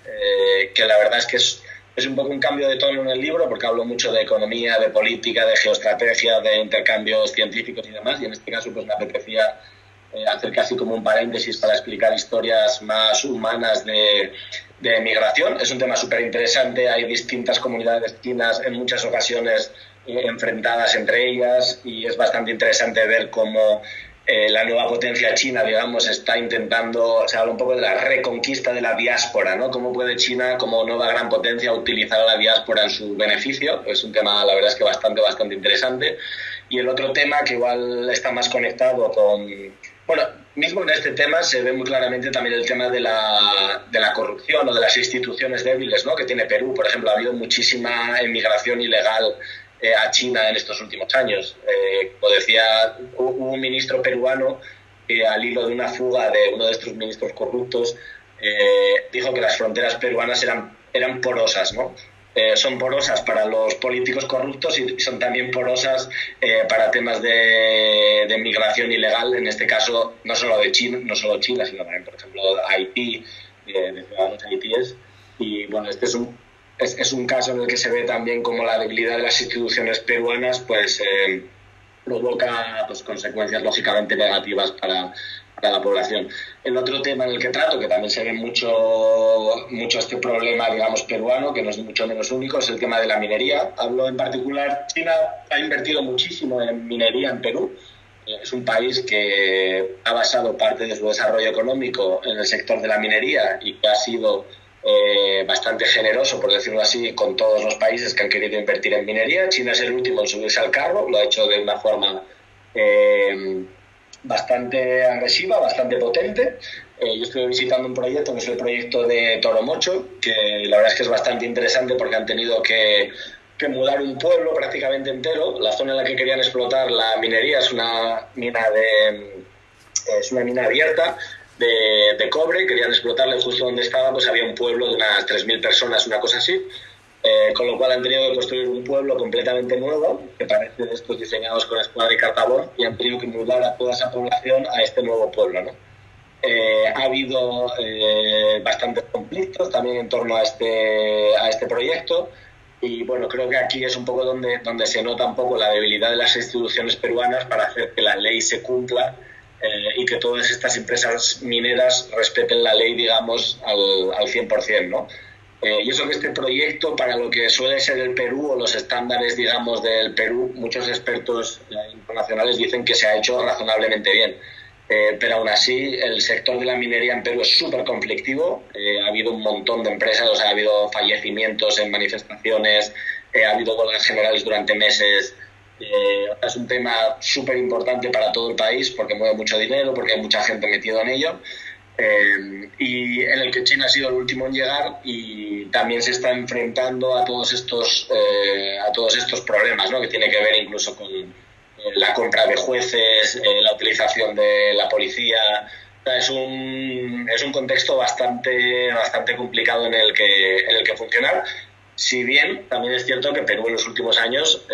que la verdad es que es un poco un cambio de tono en el libro, porque hablo mucho de economía, de política, de geoestrategia, de intercambios científicos y demás, y en este caso pues me apetecía hacer casi como un paréntesis para explicar historias más humanas de migración. Es un tema súper interesante, hay distintas comunidades chinas en muchas ocasiones enfrentadas entre ellas, y es bastante interesante ver cómo la nueva potencia china, digamos, está intentando, se habla un poco de la reconquista de la diáspora, ¿no? Cómo puede China, como nueva gran potencia, utilizar a la diáspora en su beneficio. Es un tema, la verdad es que bastante interesante. Y el otro tema que igual está más conectado con... Bueno, mismo en este tema se ve muy claramente también el tema de la corrupción o de las instituciones débiles, ¿no?, que tiene Perú. Por ejemplo, ha habido muchísima emigración ilegal a China en estos últimos años. Como decía, hubo un ministro peruano que al hilo de una fuga de uno de estos ministros corruptos dijo que las fronteras peruanas eran porosas, ¿no? Son porosas para los políticos corruptos y son también porosas para temas de migración ilegal, en este caso no solo China, sino también, por ejemplo, Haití, de ciudadanos haitíes. Y bueno, este es un caso en el que se ve también como la debilidad de las instituciones peruanas pues provoca pues consecuencias lógicamente negativas para la población. El otro tema en el que trato, que también se ve mucho este problema, digamos, peruano, que no es mucho menos único, es el tema de la minería. Hablo en particular, China ha invertido muchísimo en minería en Perú. Es un país que ha basado parte de su desarrollo económico en el sector de la minería y que ha sido bastante generoso, por decirlo así, con todos los países que han querido invertir en minería. China es el último en subirse al carro, lo ha hecho de una forma bastante agresiva, bastante potente. Yo estoy visitando un proyecto que es el proyecto de Toromocho, que la verdad es que es bastante interesante porque han tenido que mudar un pueblo prácticamente entero. La zona en la que querían explotar la minería es una mina abierta de cobre. Querían explotarla y justo donde estaba pues había un pueblo de unas 3.000 personas, una cosa así. Con lo cual han tenido que construir un pueblo completamente nuevo, que parece de estos diseñados con escuadra y cartabón, y han tenido que mudar a toda esa población a este nuevo pueblo, ¿no? Ha habido bastantes conflictos también en torno a este proyecto, y bueno, creo que aquí es un poco donde se nota un poco la debilidad de las instituciones peruanas para hacer que la ley se cumpla y que todas estas empresas mineras respeten la ley, digamos, al 100%, ¿no? Y eso que este proyecto, para lo que suele ser el Perú o los estándares, digamos, del Perú, muchos expertos internacionales dicen que se ha hecho razonablemente bien. Pero aún así, el sector de la minería en Perú es súper conflictivo. Ha habido un montón de empresas, o sea, ha habido fallecimientos en manifestaciones, ha habido huelgas generales durante meses. Es un tema súper importante para todo el país porque mueve mucho dinero, porque hay mucha gente metida en ello. Y en el que China ha sido el último en llegar y también se está enfrentando a todos estos problemas, ¿no?, que tiene que ver incluso con la compra de jueces, la utilización de la policía. O sea, es un contexto bastante complicado en el que funcionar. Si bien también es cierto que Perú en los últimos años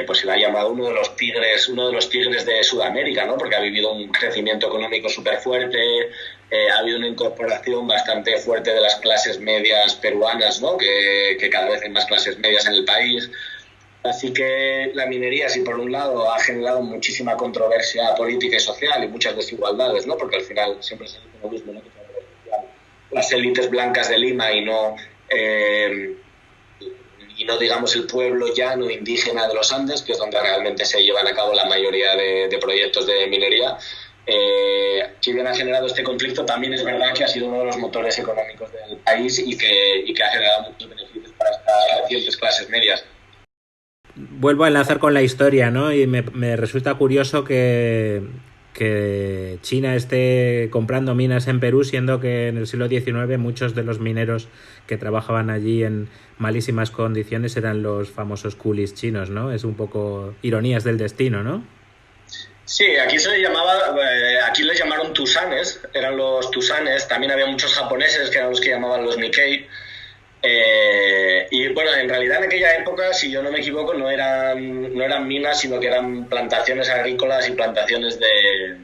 pues se le ha llamado uno de los tigres de Sudamérica, ¿no? Porque ha vivido un crecimiento económico súper fuerte, ha habido una incorporación bastante fuerte de las clases medias peruanas, ¿no? Que cada vez hay más clases medias en el país. Así que la minería, si por un lado ha generado muchísima controversia política y social y muchas desigualdades, ¿no? Porque al final siempre se dice lo mismo, ¿no? Que las élites blancas de Lima y no digamos el pueblo llano indígena de los Andes, que es donde realmente se llevan a cabo la mayoría de proyectos de minería. Si bien ha generado este conflicto, también es verdad que ha sido uno de los motores económicos del país y que ha generado muchos beneficios para estas recientes clases medias. Vuelvo a enlazar con la historia, ¿no? Y me resulta curioso que China esté comprando minas en Perú, siendo que en el siglo XIX muchos de los mineros que trabajaban allí en malísimas condiciones eran los famosos coolies chinos, ¿no? Es un poco ironías del destino, ¿no? Sí, aquí se le llamaba, aquí les llamaron tusanes, eran los tusanes. También había muchos japoneses que eran los que llamaban los Nikkei. Y bueno, en realidad en aquella época, si yo no me equivoco, no eran minas, sino que eran plantaciones agrícolas y plantaciones de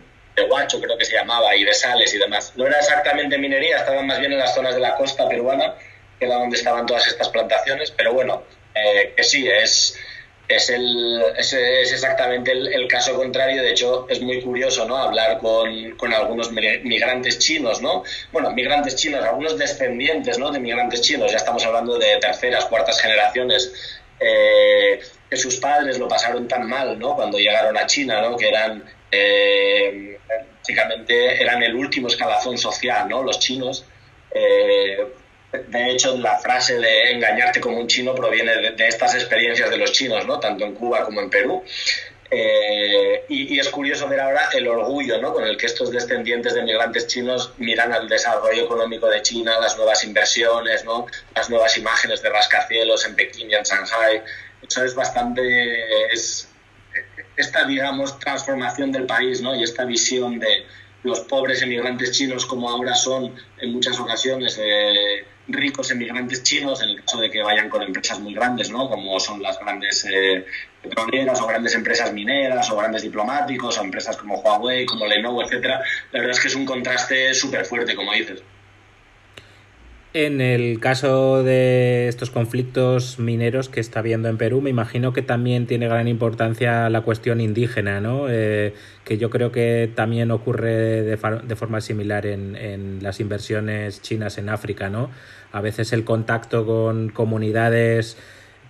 huacho, creo que se llamaba, y de sales y demás. No era exactamente minería, estaban más bien en las zonas de la costa peruana, que era donde estaban todas estas plantaciones, pero bueno, que sí, es exactamente el caso contrario. De hecho, es muy curioso, ¿no? Hablar con algunos migrantes chinos, ¿no? Bueno, migrantes chinos, algunos descendientes, ¿no? De migrantes chinos, ya estamos hablando de terceras, cuartas generaciones, que sus padres lo pasaron tan mal, ¿no? Cuando llegaron a China, ¿no? Que básicamente eran el último escalafón social, ¿no? Los chinos. De hecho, la frase de engañarte como un chino proviene de estas experiencias de los chinos, ¿no? Tanto en Cuba como en Perú. Y es curioso ver ahora el orgullo, ¿no? Con el que estos descendientes de migrantes chinos miran al desarrollo económico de China, las nuevas inversiones, ¿no? Las nuevas imágenes de rascacielos en Pekín y en Shanghái. Eso es esta, digamos, transformación del país, ¿no? Y esta visión de los pobres emigrantes chinos, como ahora son en muchas ocasiones ricos emigrantes chinos, en el caso de que vayan con empresas muy grandes, ¿no? Como son las grandes petroleras o grandes empresas mineras o grandes diplomáticos o empresas como Huawei, como Lenovo, etcétera. La verdad es que es un contraste súper fuerte, como dices. En el caso de estos conflictos mineros que está habiendo en Perú, me imagino que también tiene gran importancia la cuestión indígena, ¿no? Que yo creo que también ocurre de forma similar en las inversiones chinas en África, ¿no? A veces el contacto con comunidades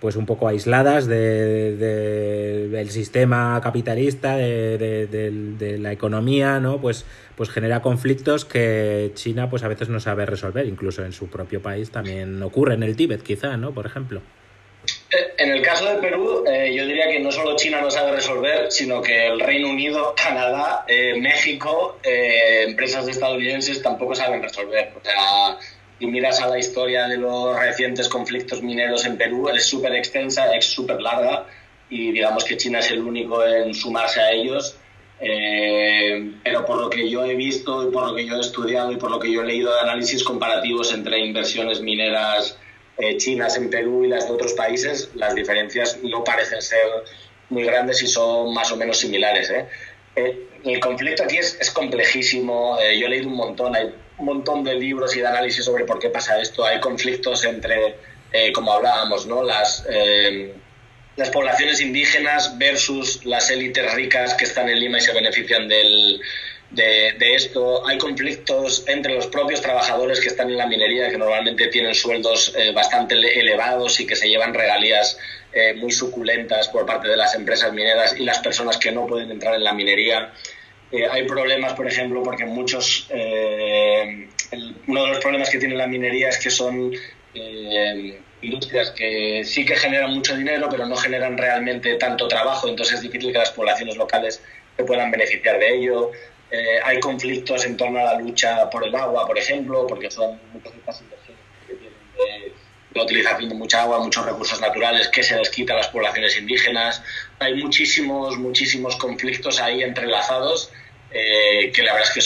pues un poco aisladas del sistema capitalista, de la economía, ¿no? Pues genera conflictos que China pues a veces no sabe resolver, incluso en su propio país también ocurre, en el Tíbet quizá, ¿no? Por ejemplo. En el caso de Perú, yo diría que no solo China no sabe resolver, sino que el Reino Unido, Canadá, México, empresas estadounidenses tampoco saben resolver. O sea, si miras a la historia de los recientes conflictos mineros en Perú, es súper extensa, es súper larga, y digamos que China es el único en sumarse a ellos. Pero por lo que yo he visto y por lo que yo he estudiado y por lo que yo he leído de análisis comparativos entre inversiones mineras chinas en Perú y las de otros países, las diferencias no parecen ser muy grandes y son más o menos similares. El conflicto aquí es complejísimo. Yo he leído un montón de libros y de análisis sobre por qué pasa esto. Hay conflictos entre, como hablábamos, ¿no? Las poblaciones indígenas versus las élites ricas que están en Lima y se benefician de esto. Hay conflictos entre los propios trabajadores que están en la minería, que normalmente tienen sueldos bastante elevados y que se llevan regalías muy suculentas por parte de las empresas mineras, y las personas que no pueden entrar en la minería. Hay problemas, por ejemplo, porque uno de los problemas que tiene la minería es que son industrias que sí que generan mucho dinero, pero no generan realmente tanto trabajo, entonces es difícil que las poblaciones locales se puedan beneficiar de ello. Hay conflictos en torno a la lucha por el agua, por ejemplo, porque son muchas estas inversiones que tienen de la utilización de mucha agua, muchos recursos naturales que se les quita a las poblaciones indígenas. Hay muchísimos conflictos ahí entrelazados, que la verdad es que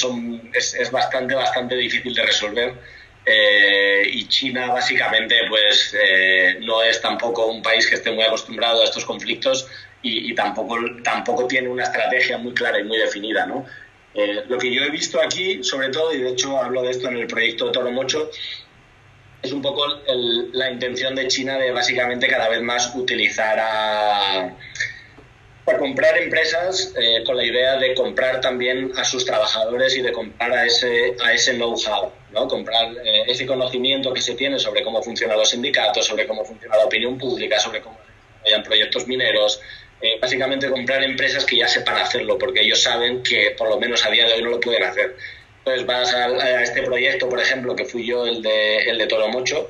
es bastante difícil de resolver. y China básicamente pues no es tampoco un país que esté muy acostumbrado a estos conflictos y tampoco tiene una estrategia muy clara y muy definida, ¿no? Lo que yo he visto aquí, sobre todo, y de hecho hablo de esto en el proyecto de Toro Mocho, es un poco la intención de China de básicamente cada vez más utilizar a comprar empresas con la idea de comprar también a sus trabajadores y de comprar a ese know-how, ¿no? Comprar ese conocimiento que se tiene sobre cómo funcionan los sindicatos, sobre cómo funciona la opinión pública, sobre cómo se desarrollan proyectos mineros. Básicamente comprar empresas que ya sepan hacerlo, porque ellos saben que por lo menos a día de hoy no lo pueden hacer. Entonces vas a este proyecto, por ejemplo, que fui yo, el de Toro Mocho,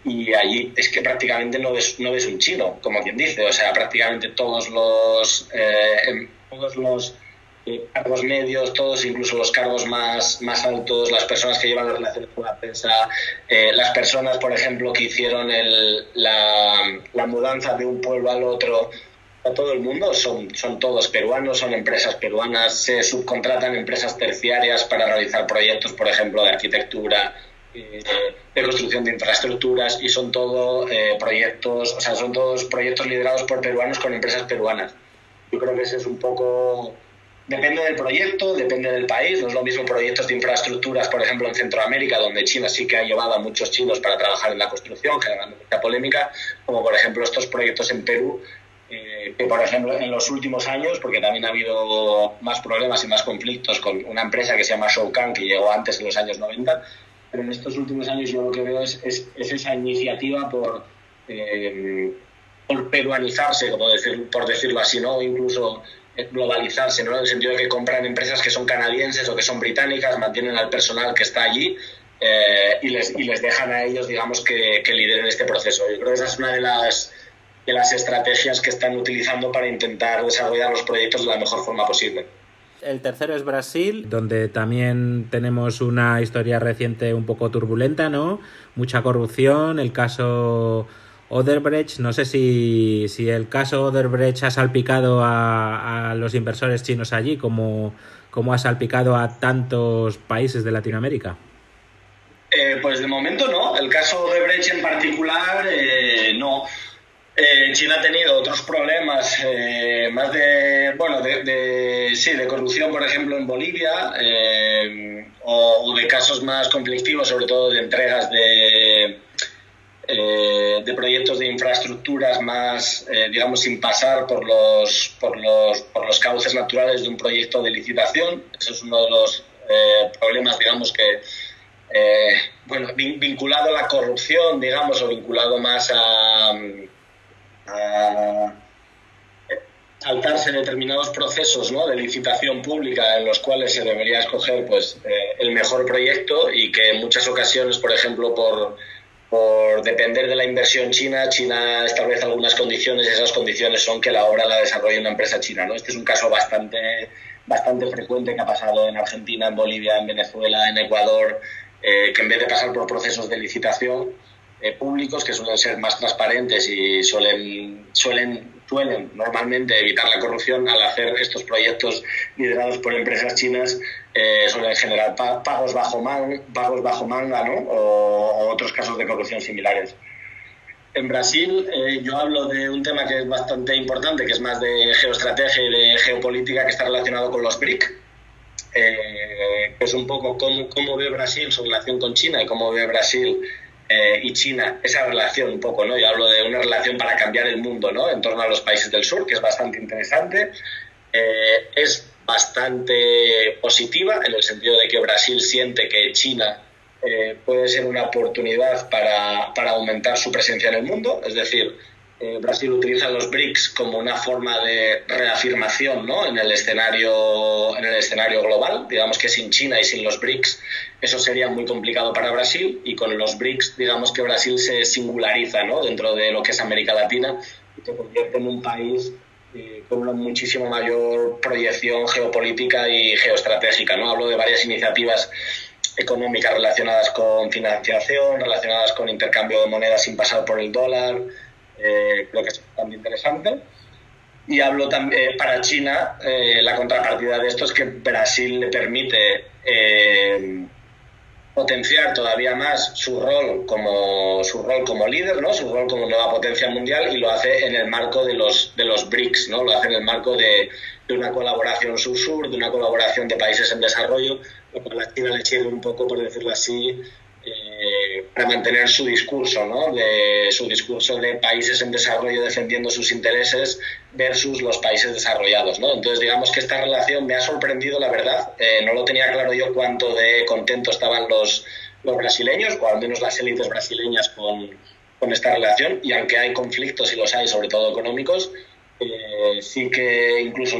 y allí es que prácticamente no ves un chino, como quien dice. O sea, prácticamente todos los cargos medios, todos, incluso los cargos más altos, las personas que llevan las relaciones con la prensa, las personas, por ejemplo, que hicieron la mudanza de un pueblo al otro, a todo el mundo son todos peruanos, son empresas peruanas, se subcontratan empresas terciarias para realizar proyectos, por ejemplo, de arquitectura, de construcción de infraestructuras, y son todos proyectos liderados por peruanos con empresas peruanas. Yo creo que ese es un poco... Depende del proyecto, depende del país. No es lo mismo proyectos de infraestructuras, por ejemplo, en Centroamérica, donde China sí que ha llevado a muchos chinos para trabajar en la construcción, generando mucha polémica, como por ejemplo estos proyectos en Perú, que por ejemplo en los últimos años, porque también ha habido más problemas y más conflictos con una empresa que se llama Shoukan, que llegó antes, en los años 90, pero en estos últimos años yo lo que veo es esa iniciativa por peruanizarse, por decirlo así, ¿no? O incluso globalizarse, ¿no? En el sentido de que compran empresas que son canadienses o que son británicas, mantienen al personal que está allí y les dejan a ellos, digamos, que lideren este proceso. Yo creo que esa es una de las estrategias que están utilizando para intentar desarrollar los proyectos de la mejor forma posible. El tercero es Brasil, donde también tenemos una historia reciente un poco turbulenta, ¿no? Mucha corrupción, el caso Odebrecht. No sé si el caso Odebrecht ha salpicado a los inversores chinos allí, como ha salpicado a tantos países de Latinoamérica. Pues de momento no. El caso Odebrecht en particular, no. China ha tenido otros problemas más de corrupción, por ejemplo, en Bolivia, o de casos más conflictivos, sobre todo de entregas de proyectos de infraestructuras más, digamos, sin pasar por los cauces naturales de un proyecto de licitación. Eso es uno de los problemas, digamos, que vinculado a la corrupción, digamos, o vinculado más a saltarse determinados procesos, ¿no?, de licitación pública en los cuales se debería escoger pues el mejor proyecto, y que en muchas ocasiones, por ejemplo, por depender de la inversión china, China establece algunas condiciones, y esas condiciones son que la obra la desarrolle una empresa china, ¿no? Este es un caso bastante frecuente que ha pasado en Argentina, en Bolivia, en Venezuela, en Ecuador, que en vez de pasar por procesos de licitación públicos, que suelen ser más transparentes y suelen normalmente evitar la corrupción, al hacer estos proyectos liderados por empresas chinas, suelen generar pagos bajo manga, ¿no?, o otros casos de corrupción similares. En Brasil yo hablo de un tema que es bastante importante, que es más de geoestrategia y de geopolítica, que está relacionado con los BRIC, que es un poco cómo ve Brasil su relación con China y cómo ve Brasil y China esa relación un poco, ¿no? Yo hablo de una relación para cambiar el mundo, ¿no?, en torno a los países del sur, que es bastante interesante. Es bastante positiva, en el sentido de que Brasil siente que China puede ser una oportunidad para aumentar su presencia en el mundo. Es decir, Brasil utiliza los BRICS como una forma de reafirmación, ¿no?, en el escenario global. Digamos que sin China y sin los BRICS eso sería muy complicado para Brasil, y con los BRICS digamos que Brasil se singulariza, ¿no?, dentro de lo que es América Latina, y se convierte en un país con una muchísimo mayor proyección geopolítica y geoestratégica, ¿no? Hablo de varias iniciativas económicas relacionadas con financiación, relacionadas con intercambio de monedas sin pasar por el dólar. Creo que es bastante interesante. Y hablo también, para China, la contrapartida de esto es que Brasil le permite potenciar todavía más su rol como líder, ¿no? Su rol como nueva potencia mundial, y lo hace en el marco de los BRICS, ¿no? Lo hace en el marco de una colaboración sur-sur, de una colaboración de países en desarrollo, lo cual a China le sirve un poco, por decirlo así, para mantener su discurso, ¿no? Su discurso de países en desarrollo defendiendo sus intereses versus los países desarrollados, ¿no? Entonces, digamos que esta relación me ha sorprendido, la verdad. No lo tenía claro yo cuánto de contento estaban los brasileños, o al menos las élites brasileñas, con esta relación. Y aunque hay conflictos, y los hay, sobre todo económicos, sí que incluso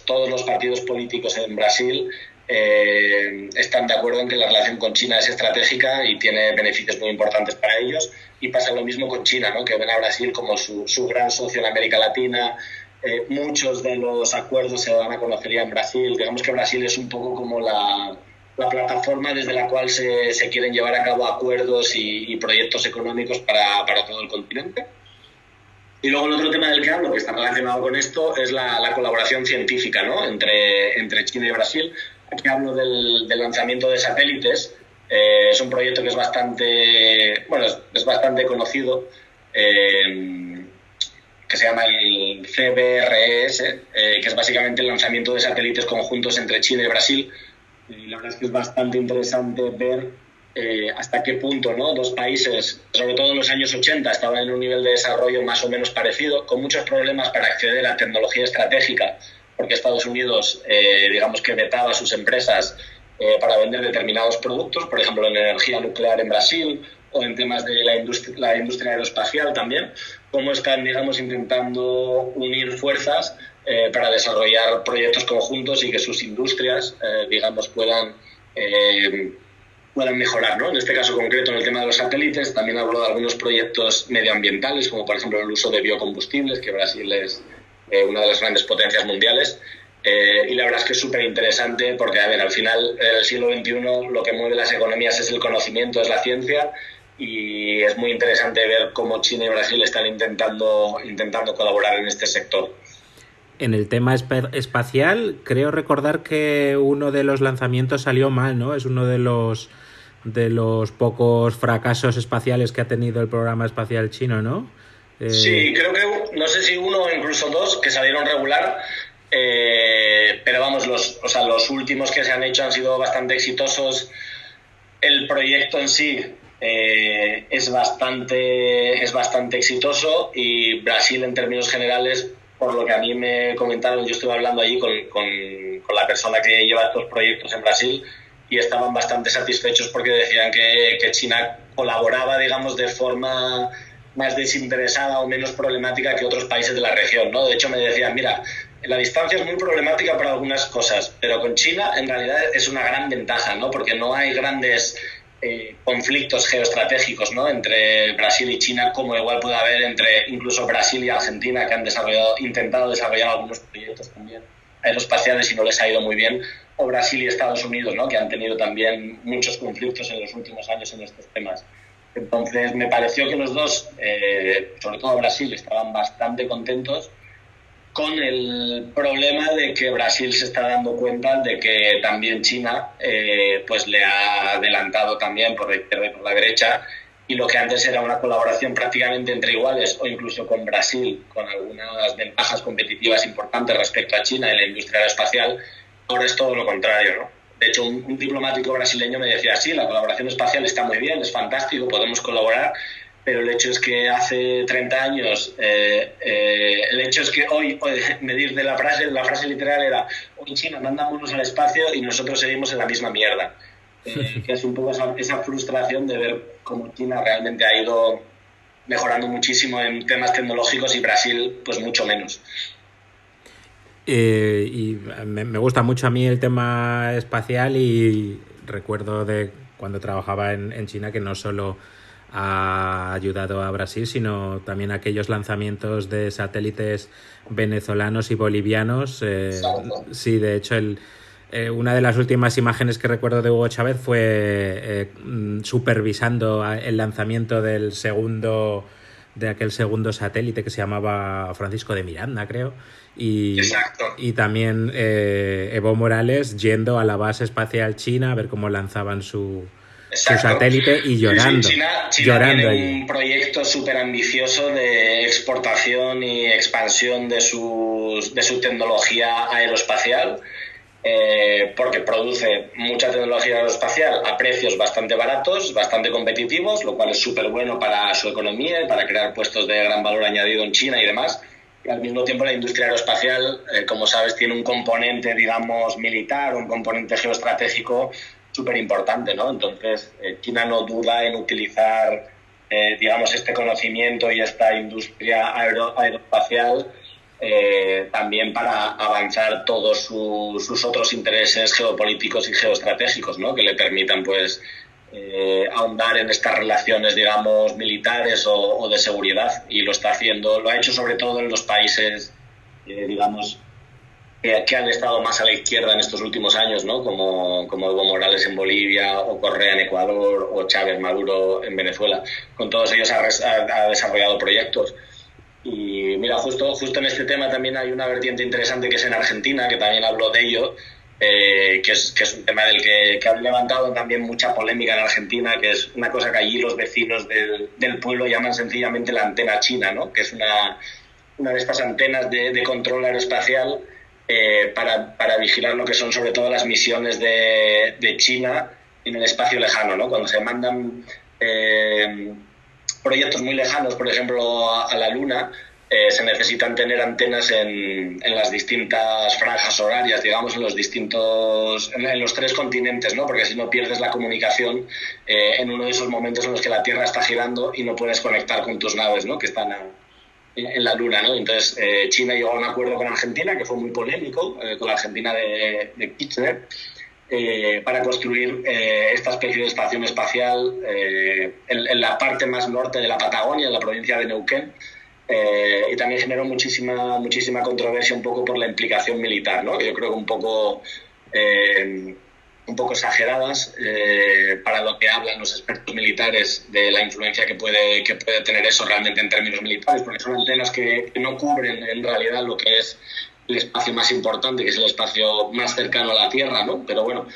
todos los partidos políticos en Brasil están de acuerdo en que la relación con China es estratégica y tiene beneficios muy importantes para ellos, y pasa lo mismo con China, ¿no? Que ven a Brasil como su gran socio en América Latina. Muchos de los acuerdos se van a conocer ya en Brasil. Digamos que Brasil es un poco como la plataforma desde la cual se quieren llevar a cabo acuerdos y proyectos económicos para todo el continente. Y luego el otro tema del que hablo, que está relacionado con esto, es la colaboración científica, ¿no? entre China y Brasil. Aquí hablo del lanzamiento de satélites. Es un proyecto que es bastante conocido, que se llama el CBRS, que es básicamente el lanzamiento de satélites conjuntos entre China y Brasil. Y la verdad es que es bastante interesante ver hasta qué punto, ¿no? Dos países, sobre todo en los años 80, estaban en un nivel de desarrollo más o menos parecido, con muchos problemas para acceder a tecnología estratégica, porque Estados Unidos, digamos que vetaba a sus empresas para vender determinados productos, por ejemplo, en energía nuclear en Brasil, o en temas de la industria aeroespacial también. Cómo están, digamos, intentando unir fuerzas para desarrollar proyectos conjuntos y que sus industrias, digamos, puedan mejorar, ¿no? En este caso concreto, en el tema de los satélites, también hablo de algunos proyectos medioambientales, como por ejemplo el uso de biocombustibles, que Brasil es una de las grandes potencias mundiales. Y la verdad es que es súper interesante porque, a ver, al final, en el siglo XXI, lo que mueve las economías es el conocimiento, es la ciencia, y es muy interesante ver cómo China y Brasil están intentando colaborar en este sector. En el tema espacial, creo recordar que uno de los lanzamientos salió mal, ¿no? Es uno de los pocos fracasos espaciales que ha tenido el programa espacial chino, ¿no? Sí, creo que, no sé si uno o incluso dos, que salieron regular, pero vamos, los últimos que se han hecho han sido bastante exitosos. El proyecto en sí es bastante exitoso, y Brasil, en términos generales, por lo que a mí me comentaron, yo estuve hablando allí con la persona que lleva estos proyectos en Brasil, y estaban bastante satisfechos porque decían que China colaboraba, digamos, de forma más desinteresada o menos problemática que otros países de la región, ¿no? De hecho, me decían, mira, la distancia es muy problemática para algunas cosas, pero con China en realidad es una gran ventaja, ¿no? Porque no hay grandes conflictos geoestratégicos, ¿no? Entre Brasil y China, como igual puede haber entre incluso Brasil y Argentina, que han intentado desarrollar algunos proyectos también aeroespaciales y no les ha ido muy bien, o Brasil y Estados Unidos, ¿no? Que han tenido también muchos conflictos en los últimos años en estos temas. Entonces, me pareció que los dos, sobre todo Brasil, estaban bastante contentos, con el problema de que Brasil se está dando cuenta de que también China pues le ha adelantado también por la izquierda y por la derecha, y lo que antes era una colaboración prácticamente entre iguales, o incluso con Brasil, con algunas ventajas competitivas importantes respecto a China en la industria aeroespacial, ahora es todo lo contrario, ¿no? De hecho, un diplomático brasileño me decía, sí, la colaboración espacial está muy bien, es fantástico, podemos colaborar, pero el hecho es que hace 30 años, el hecho es que hoy medir de la frase literal era, hoy China mandamos al espacio y nosotros seguimos en la misma mierda. Que es un poco esa frustración de ver cómo China realmente ha ido mejorando muchísimo en temas tecnológicos y Brasil pues mucho menos. Y me gusta mucho a mí el tema espacial, y recuerdo de cuando trabajaba en China que no solo ha ayudado a Brasil, sino también a aquellos lanzamientos de satélites venezolanos y bolivianos. Sí, de hecho, una de las últimas imágenes que recuerdo de Hugo Chávez fue supervisando el lanzamiento de aquel segundo satélite que se llamaba Francisco de Miranda, creo. Exacto. Y también Evo Morales yendo a la base espacial china a ver cómo lanzaban su su satélite y llorando. Sí, China llorando tiene un proyecto súper ambicioso de exportación y expansión de su tecnología aeroespacial, porque produce mucha tecnología aeroespacial a precios bastante baratos, bastante competitivos, lo cual es súper bueno para su economía y para crear puestos de gran valor añadido en China y demás. Y al mismo tiempo la industria aeroespacial, como sabes, tiene un componente, digamos, militar, un componente geoestratégico súper importante, ¿no? Entonces, China no duda en utilizar, digamos, este conocimiento y esta industria aeroespacial también para avanzar todos sus otros intereses geopolíticos y geoestratégicos, ¿no? Que le permitan, pues, ahondar en estas relaciones, digamos, militares o de seguridad. Y lo está haciendo, lo ha hecho sobre todo en los países, digamos, que han estado más a la izquierda en estos últimos años, ¿no? Como Evo Morales en Bolivia, o Correa en Ecuador, o Chávez Maduro en Venezuela. Con todos ellos ha desarrollado proyectos. Y mira, justo en este tema también hay una vertiente interesante que es en Argentina, que también hablo de ello, que es un tema del que han levantado también mucha polémica en Argentina, que es una cosa que allí los vecinos del pueblo llaman sencillamente la antena china, ¿no? Que es una de estas antenas de control aeroespacial para vigilar lo que son sobre todo las misiones de China en el espacio lejano, ¿no? Cuando se mandan proyectos muy lejanos, por ejemplo, a la Luna, se necesitan tener antenas en las distintas franjas horarias, digamos, en los 3 continentes, ¿no? Porque si no pierdes la comunicación en uno de esos momentos en los que la Tierra está girando y no puedes conectar con tus naves, ¿no? Que están en la Luna, ¿no? Entonces, China llegó a un acuerdo con Argentina, que fue muy polémico, con la Argentina de Kirchner, para construir esta especie de estación espacial en la parte más norte de la Patagonia, en la provincia de Neuquén, y también generó muchísima controversia un poco por la implicación militar, ¿no? Yo creo que un poco exageradas para lo que hablan los expertos militares de la influencia que puede tener eso realmente en términos militares, porque son antenas que no cubren en realidad lo que es el espacio más importante, que es el espacio más cercano a la Tierra, ¿no? Pero bueno,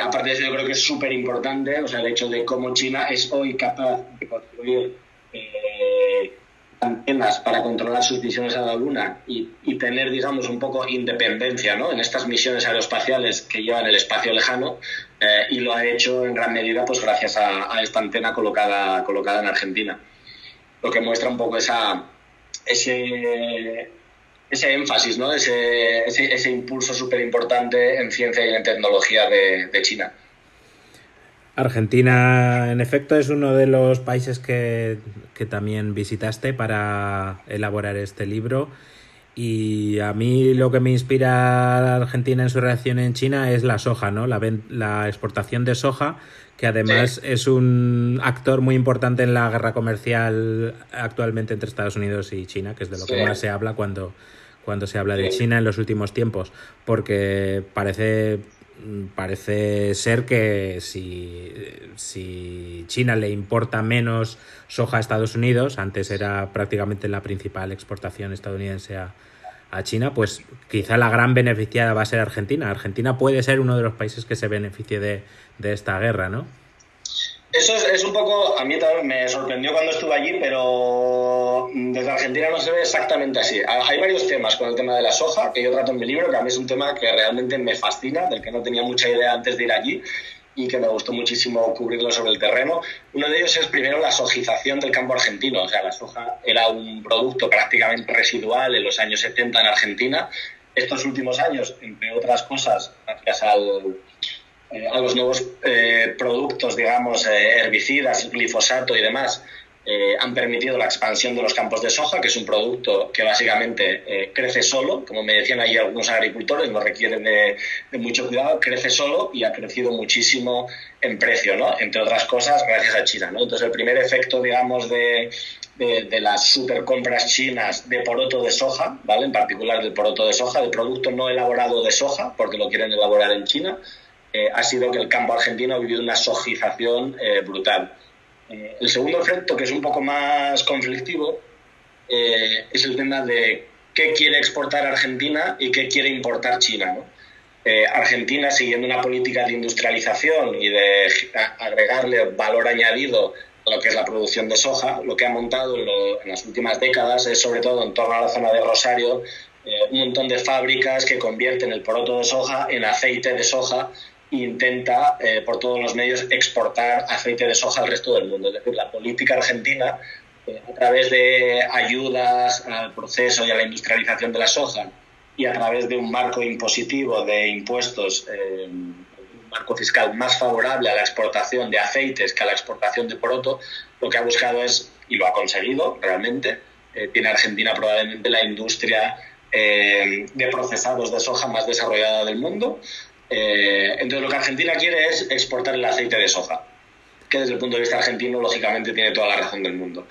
aparte de eso, yo creo que es súper importante, o sea, el hecho de cómo China es hoy capaz de construir antenas para controlar sus misiones a la Luna y tener, digamos, un poco independencia, ¿no? En estas misiones aeroespaciales que llevan el espacio lejano, y lo ha hecho en gran medida pues gracias a esta antena colocada en Argentina, lo que muestra un poco ese énfasis, ¿no? Ese impulso súper importante en ciencia y en tecnología de China. Argentina, en efecto, es uno de los países que también visitaste para elaborar este libro. Y a mí lo que me inspira a Argentina en su reacción en China es la soja, ¿no? La exportación de soja, que además es un actor muy importante en la guerra comercial actualmente entre Estados Unidos y China, que es de lo que más se habla cuando se habla de China en los últimos tiempos, porque parece ser que si China le importa menos soja a Estados Unidos, antes era prácticamente la principal exportación estadounidense a China, pues quizá la gran beneficiada va a ser Argentina. Argentina puede ser uno de los países que se beneficie de esta guerra, ¿no? Eso es un poco, a mí también me sorprendió cuando estuve allí, pero desde Argentina no se ve exactamente así. Hay varios temas con el tema de la soja, que yo trato en mi libro, que a mí es un tema que realmente me fascina, del que no tenía mucha idea antes de ir allí y que me gustó muchísimo cubrirlo sobre el terreno. Uno de ellos es primero la sojización del campo argentino. O sea, la soja era un producto prácticamente residual en los años 70 en Argentina. Estos últimos años, entre otras cosas, gracias a los nuevos productos, digamos, herbicidas, glifosato y demás, han permitido la expansión de los campos de soja, que es un producto que básicamente crece solo, como me decían ahí algunos agricultores, no requiere de mucho cuidado, crece solo y ha crecido muchísimo en precio, ¿no? Entre otras cosas, gracias a China, ¿no? Entonces, el primer efecto, digamos, de las supercompras chinas de poroto de soja, ¿vale? En particular del poroto de soja, del producto no elaborado de soja, porque lo quieren elaborar en China, ha sido que el campo argentino ha vivido una sojización brutal. El segundo efecto, que es un poco más conflictivo, es el tema de qué quiere exportar Argentina y qué quiere importar China, ¿no? Argentina, siguiendo una política de industrialización y de agregarle valor añadido a lo que es la producción de soja, lo que ha montado en las últimas décadas es, sobre todo en torno a la zona de Rosario, un montón de fábricas que convierten el poroto de soja en aceite de soja e intenta, por todos los medios, exportar aceite de soja al resto del mundo. Es decir, la política argentina, a través de ayudas al proceso y a la industrialización de la soja y a través de un marco impositivo de impuestos, un marco fiscal más favorable a la exportación de aceites que a la exportación de poroto, lo que ha buscado es, y lo ha conseguido realmente, tiene Argentina probablemente la industria de procesados de soja más desarrollada del mundo. Entonces lo que Argentina quiere es exportar el aceite de soja, que desde el punto de vista argentino lógicamente tiene toda la razón del mundo.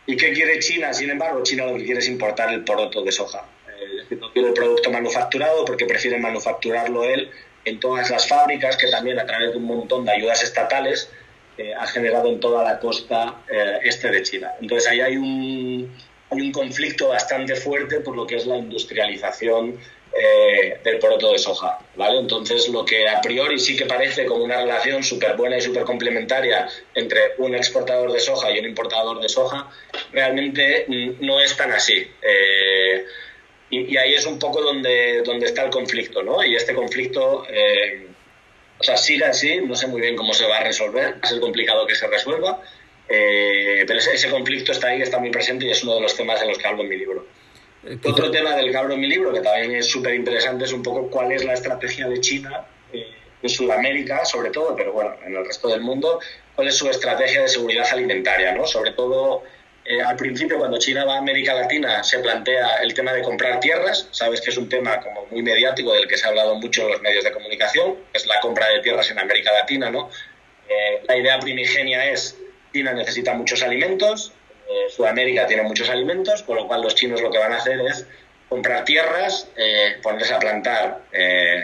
¿Y qué quiere China? Sin embargo, China lo que quiere es importar el poroto de soja. Es decir, no quiere el producto manufacturado porque prefiere manufacturarlo él en todas las fábricas que también, a través de un montón de ayudas estatales, ha generado en toda la costa este de China. Entonces ahí hay un conflicto bastante fuerte por lo que es la industrialización del poroto de soja, ¿vale? Entonces lo que a priori sí que parece como una relación súper buena y súper complementaria entre un exportador de soja y un importador de soja, realmente no es tan así. Y ahí es un poco donde está el conflicto, ¿no? Y este conflicto, sigue así, no sé muy bien cómo se va a resolver, va a ser complicado que se resuelva, pero ese conflicto está ahí, está muy presente y es uno de los temas en los que hablo en mi libro. Otro tema del que hablo en mi libro, que también es súper interesante, es un poco cuál es la estrategia de China en Sudamérica, sobre todo, pero bueno, en el resto del mundo, cuál es su estrategia de seguridad alimentaria, ¿no? Sobre todo, al principio, cuando China va a América Latina, se plantea el tema de comprar tierras. Sabes que es un tema como muy mediático del que se ha hablado mucho en los medios de comunicación, es la compra de tierras en América Latina, ¿no? La idea primigenia es: China necesita muchos alimentos, Sudamérica tiene muchos alimentos, con lo cual los chinos lo que van a hacer es comprar tierras, ponerse a plantar,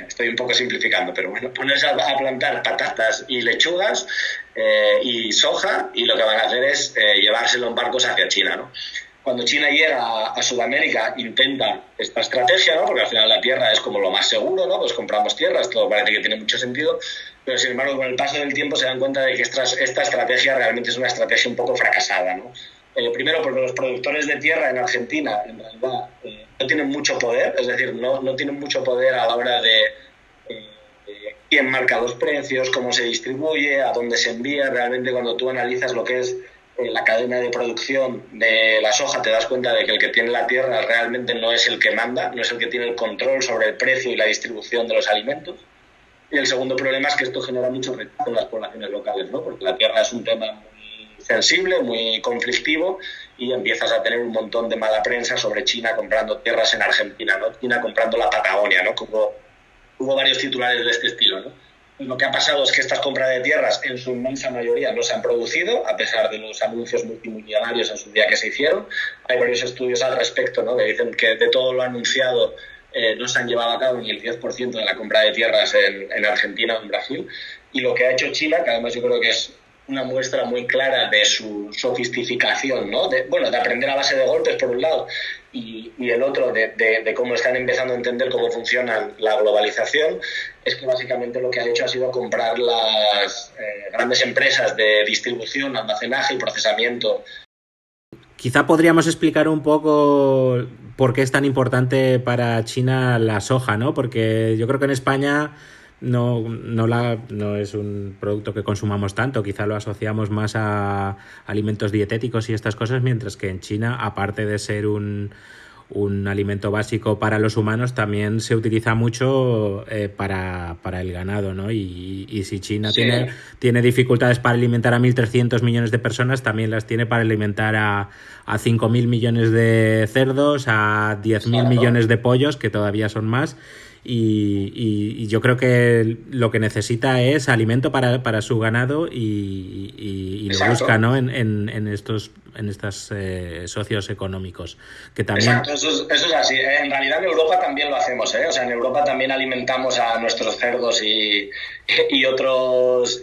estoy un poco simplificando, pero bueno, ponerse a plantar patatas y lechugas y soja, y lo que van a hacer es llevárselo en barcos hacia China, ¿no? Cuando China llega a Sudamérica, intenta esta estrategia, ¿no? Porque al final la tierra es como lo más seguro, ¿no? Pues compramos tierras, todo parece que tiene mucho sentido, pero sin embargo con el paso del tiempo se dan cuenta de que esta estrategia realmente es una estrategia un poco fracasada, ¿no? Primero porque los productores de tierra en Argentina en realidad no tienen mucho poder, es decir, no tienen mucho poder a la hora de quién marca los precios, cómo se distribuye, a dónde se envía. Realmente cuando tú analizas lo que es la cadena de producción de la soja, te das cuenta de que el que tiene la tierra realmente no es el que manda, no es el que tiene el control sobre el precio y la distribución de los alimentos. Y el segundo problema es que esto genera mucho rechazo en las poblaciones locales, ¿no? Porque la tierra es un tema muy sensible, muy conflictivo, y empiezas a tener un montón de mala prensa sobre China comprando tierras en Argentina, ¿no? China comprando la Patagonia, ¿no? Hubo varios titulares de este estilo, ¿no? Pues lo que ha pasado es que estas compras de tierras en su inmensa mayoría no se han producido, a pesar de los anuncios multimillonarios en su día que se hicieron. Hay varios estudios al respecto, ¿no? Que dicen que de todo lo anunciado no se han llevado a cabo ni el 10% de la compra de tierras en Argentina o en Brasil. Y lo que ha hecho China, que además yo creo que es una muestra muy clara de su sofisticación, ¿no? De aprender a base de golpes, por un lado, y el otro de cómo están empezando a entender cómo funciona la globalización, es que básicamente lo que ha hecho ha sido comprar las grandes empresas de distribución, almacenaje y procesamiento. Quizá podríamos explicar un poco por qué es tan importante para China la soja, ¿no? Porque yo creo que en España no es un producto que consumamos tanto, quizá lo asociamos más a alimentos dietéticos y estas cosas, mientras que en China, aparte de ser un alimento básico para los humanos, también se utiliza mucho para el ganado, ¿no? Y si China sí tiene dificultades para alimentar a 1.300 millones de personas, también las tiene para alimentar a 5.000 millones de cerdos, a 10.000 millones de pollos, que todavía son más. Y yo creo que lo que necesita es alimento para su ganado y lo busca, ¿no? en estos socios económicos que también... Exacto, eso es así. En realidad en Europa también lo hacemos, ¿eh? O sea, en Europa también alimentamos a nuestros cerdos y otros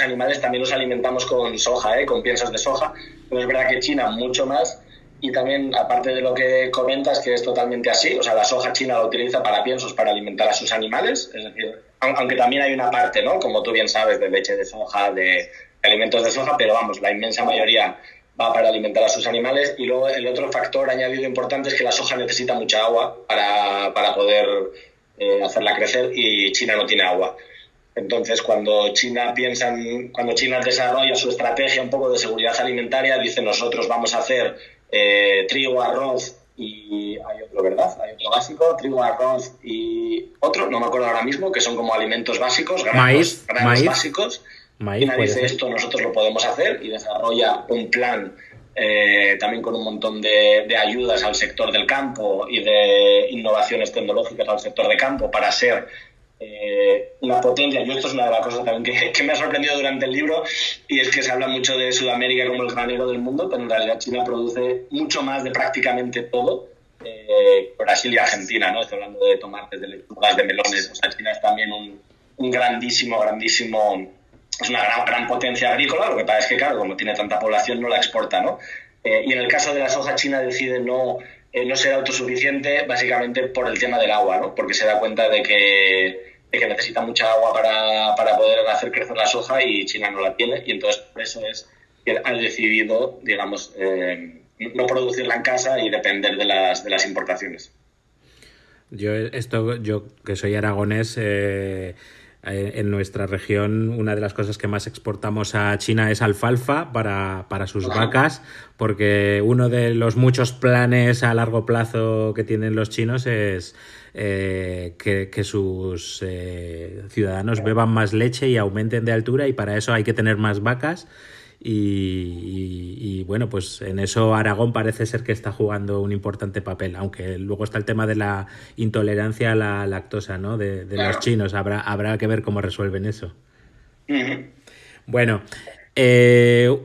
animales, también los alimentamos con soja, con piensos de soja, pero es verdad que China mucho más. Y también, aparte de lo que comentas, que es totalmente así, o sea, la soja china la utiliza para piensos para alimentar a sus animales, es decir, aunque también hay una parte, ¿no? Como tú bien sabes, de leche de soja, de alimentos de soja, pero vamos, la inmensa mayoría va para alimentar a sus animales. Y luego el otro factor añadido importante es que la soja necesita mucha agua para poder hacerla crecer, y China no tiene agua. Entonces, cuando China desarrolla su estrategia un poco de seguridad alimentaria, dice: nosotros vamos a hacer trigo, arroz y hay otro, ¿verdad? Hay otro básico, trigo, arroz y otro, no me acuerdo ahora mismo, que son como alimentos básicos, granos básicos. China dice: esto nosotros lo podemos hacer, y desarrolla un plan también con un montón de ayudas al sector del campo y de innovaciones tecnológicas al sector de campo para ser una potencia. Y esto es una de las cosas también que me ha sorprendido durante el libro, y es que se habla mucho de Sudamérica como el granero del mundo, pero en realidad China produce mucho más de prácticamente todo. Brasil y Argentina, ¿no? Estoy hablando de tomates, de lechugas, de melones. O sea, China es también un grandísimo, es una gran potencia agrícola. Lo que pasa es que, claro, como tiene tanta población, no la exporta, ¿no? Y en el caso de la soja, China decide no ser autosuficiente, básicamente por el tema del agua, ¿no? Porque se da cuenta de que necesita mucha agua para poder hacer crecer la soja, y China no la tiene, y entonces por eso es que ha decidido, digamos, no producirla en casa y depender de las importaciones. Yo que soy aragonés, en nuestra región una de las cosas que más exportamos a China es alfalfa para sus vacas, porque uno de los muchos planes a largo plazo que tienen los chinos es que sus ciudadanos beban más leche y aumenten de altura, y para eso hay que tener más vacas. Y bueno, pues en eso Aragón parece ser que está jugando un importante papel, aunque luego está el tema de la intolerancia a la lactosa, ¿no? De claro, los chinos. Habrá que ver cómo resuelven eso. Uh-huh. Bueno, el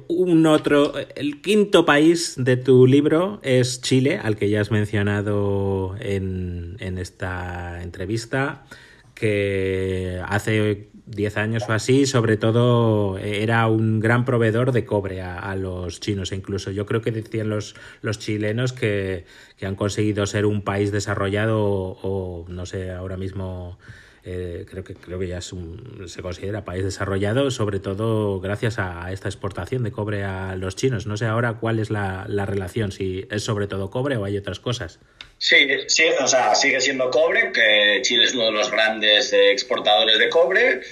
quinto país de tu libro es Chile, al que ya has mencionado en esta entrevista, que hace 10 años o así, sobre todo, era un gran proveedor de cobre a los chinos, e incluso yo creo que decían los chilenos que han conseguido ser un país desarrollado, o no sé, ahora mismo creo que ya se considera país desarrollado, sobre todo gracias a esta exportación de cobre a los chinos. No sé ahora cuál es la relación, si es sobre todo cobre o hay otras cosas. Sí, o sea, sigue siendo cobre, que Chile es uno de los grandes exportadores de cobre,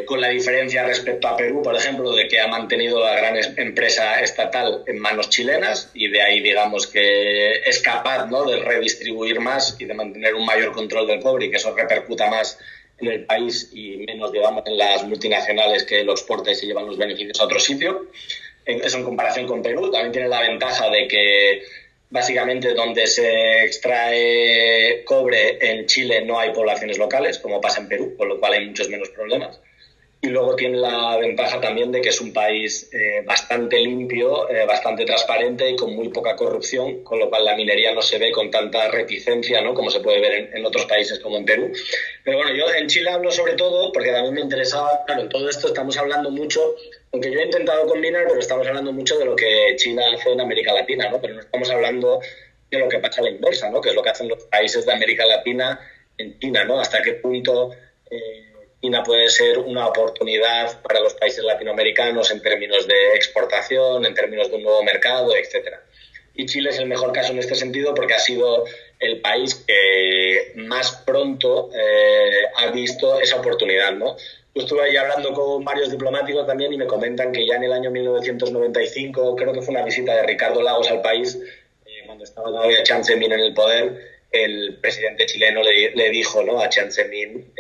con la diferencia respecto a Perú, por ejemplo, de que ha mantenido la gran empresa estatal en manos chilenas, y de ahí, digamos, que es capaz, ¿no?, de redistribuir más y de mantener un mayor control del cobre, y que eso repercuta más en el país y menos, digamos, en las multinacionales que lo exportan y se llevan los beneficios a otro sitio. Eso en comparación con Perú. También tiene la ventaja de que básicamente donde se extrae cobre en Chile no hay poblaciones locales, como pasa en Perú, con lo cual hay muchos menos problemas. Y luego tiene la ventaja también de que es un país bastante limpio, bastante transparente y con muy poca corrupción, con lo cual la minería no se ve con tanta reticencia, ¿no?, como se puede ver en otros países como en Perú. Pero bueno, yo en Chile hablo sobre todo porque también me interesaba, claro, en todo esto estamos hablando mucho, aunque yo he intentado combinar, pero estamos hablando mucho de lo que China hace en América Latina, ¿no? Pero no estamos hablando de lo que pasa a la inversa, ¿no?, que es lo que hacen los países de América Latina en China, ¿no? Hasta qué punto China puede ser una oportunidad para los países latinoamericanos en términos de exportación, en términos de un nuevo mercado, etcétera. Y Chile es el mejor caso en este sentido porque ha sido el país que más pronto ha visto esa oportunidad, ¿no? Yo estuve ahí hablando con varios diplomáticos también y me comentan que ya en el año 1995, creo que fue una visita de Ricardo Lagos al país, cuando estaba todavía Jiang Zemin en el poder, el presidente chileno le dijo, ¿no?, a Jiang Zemin,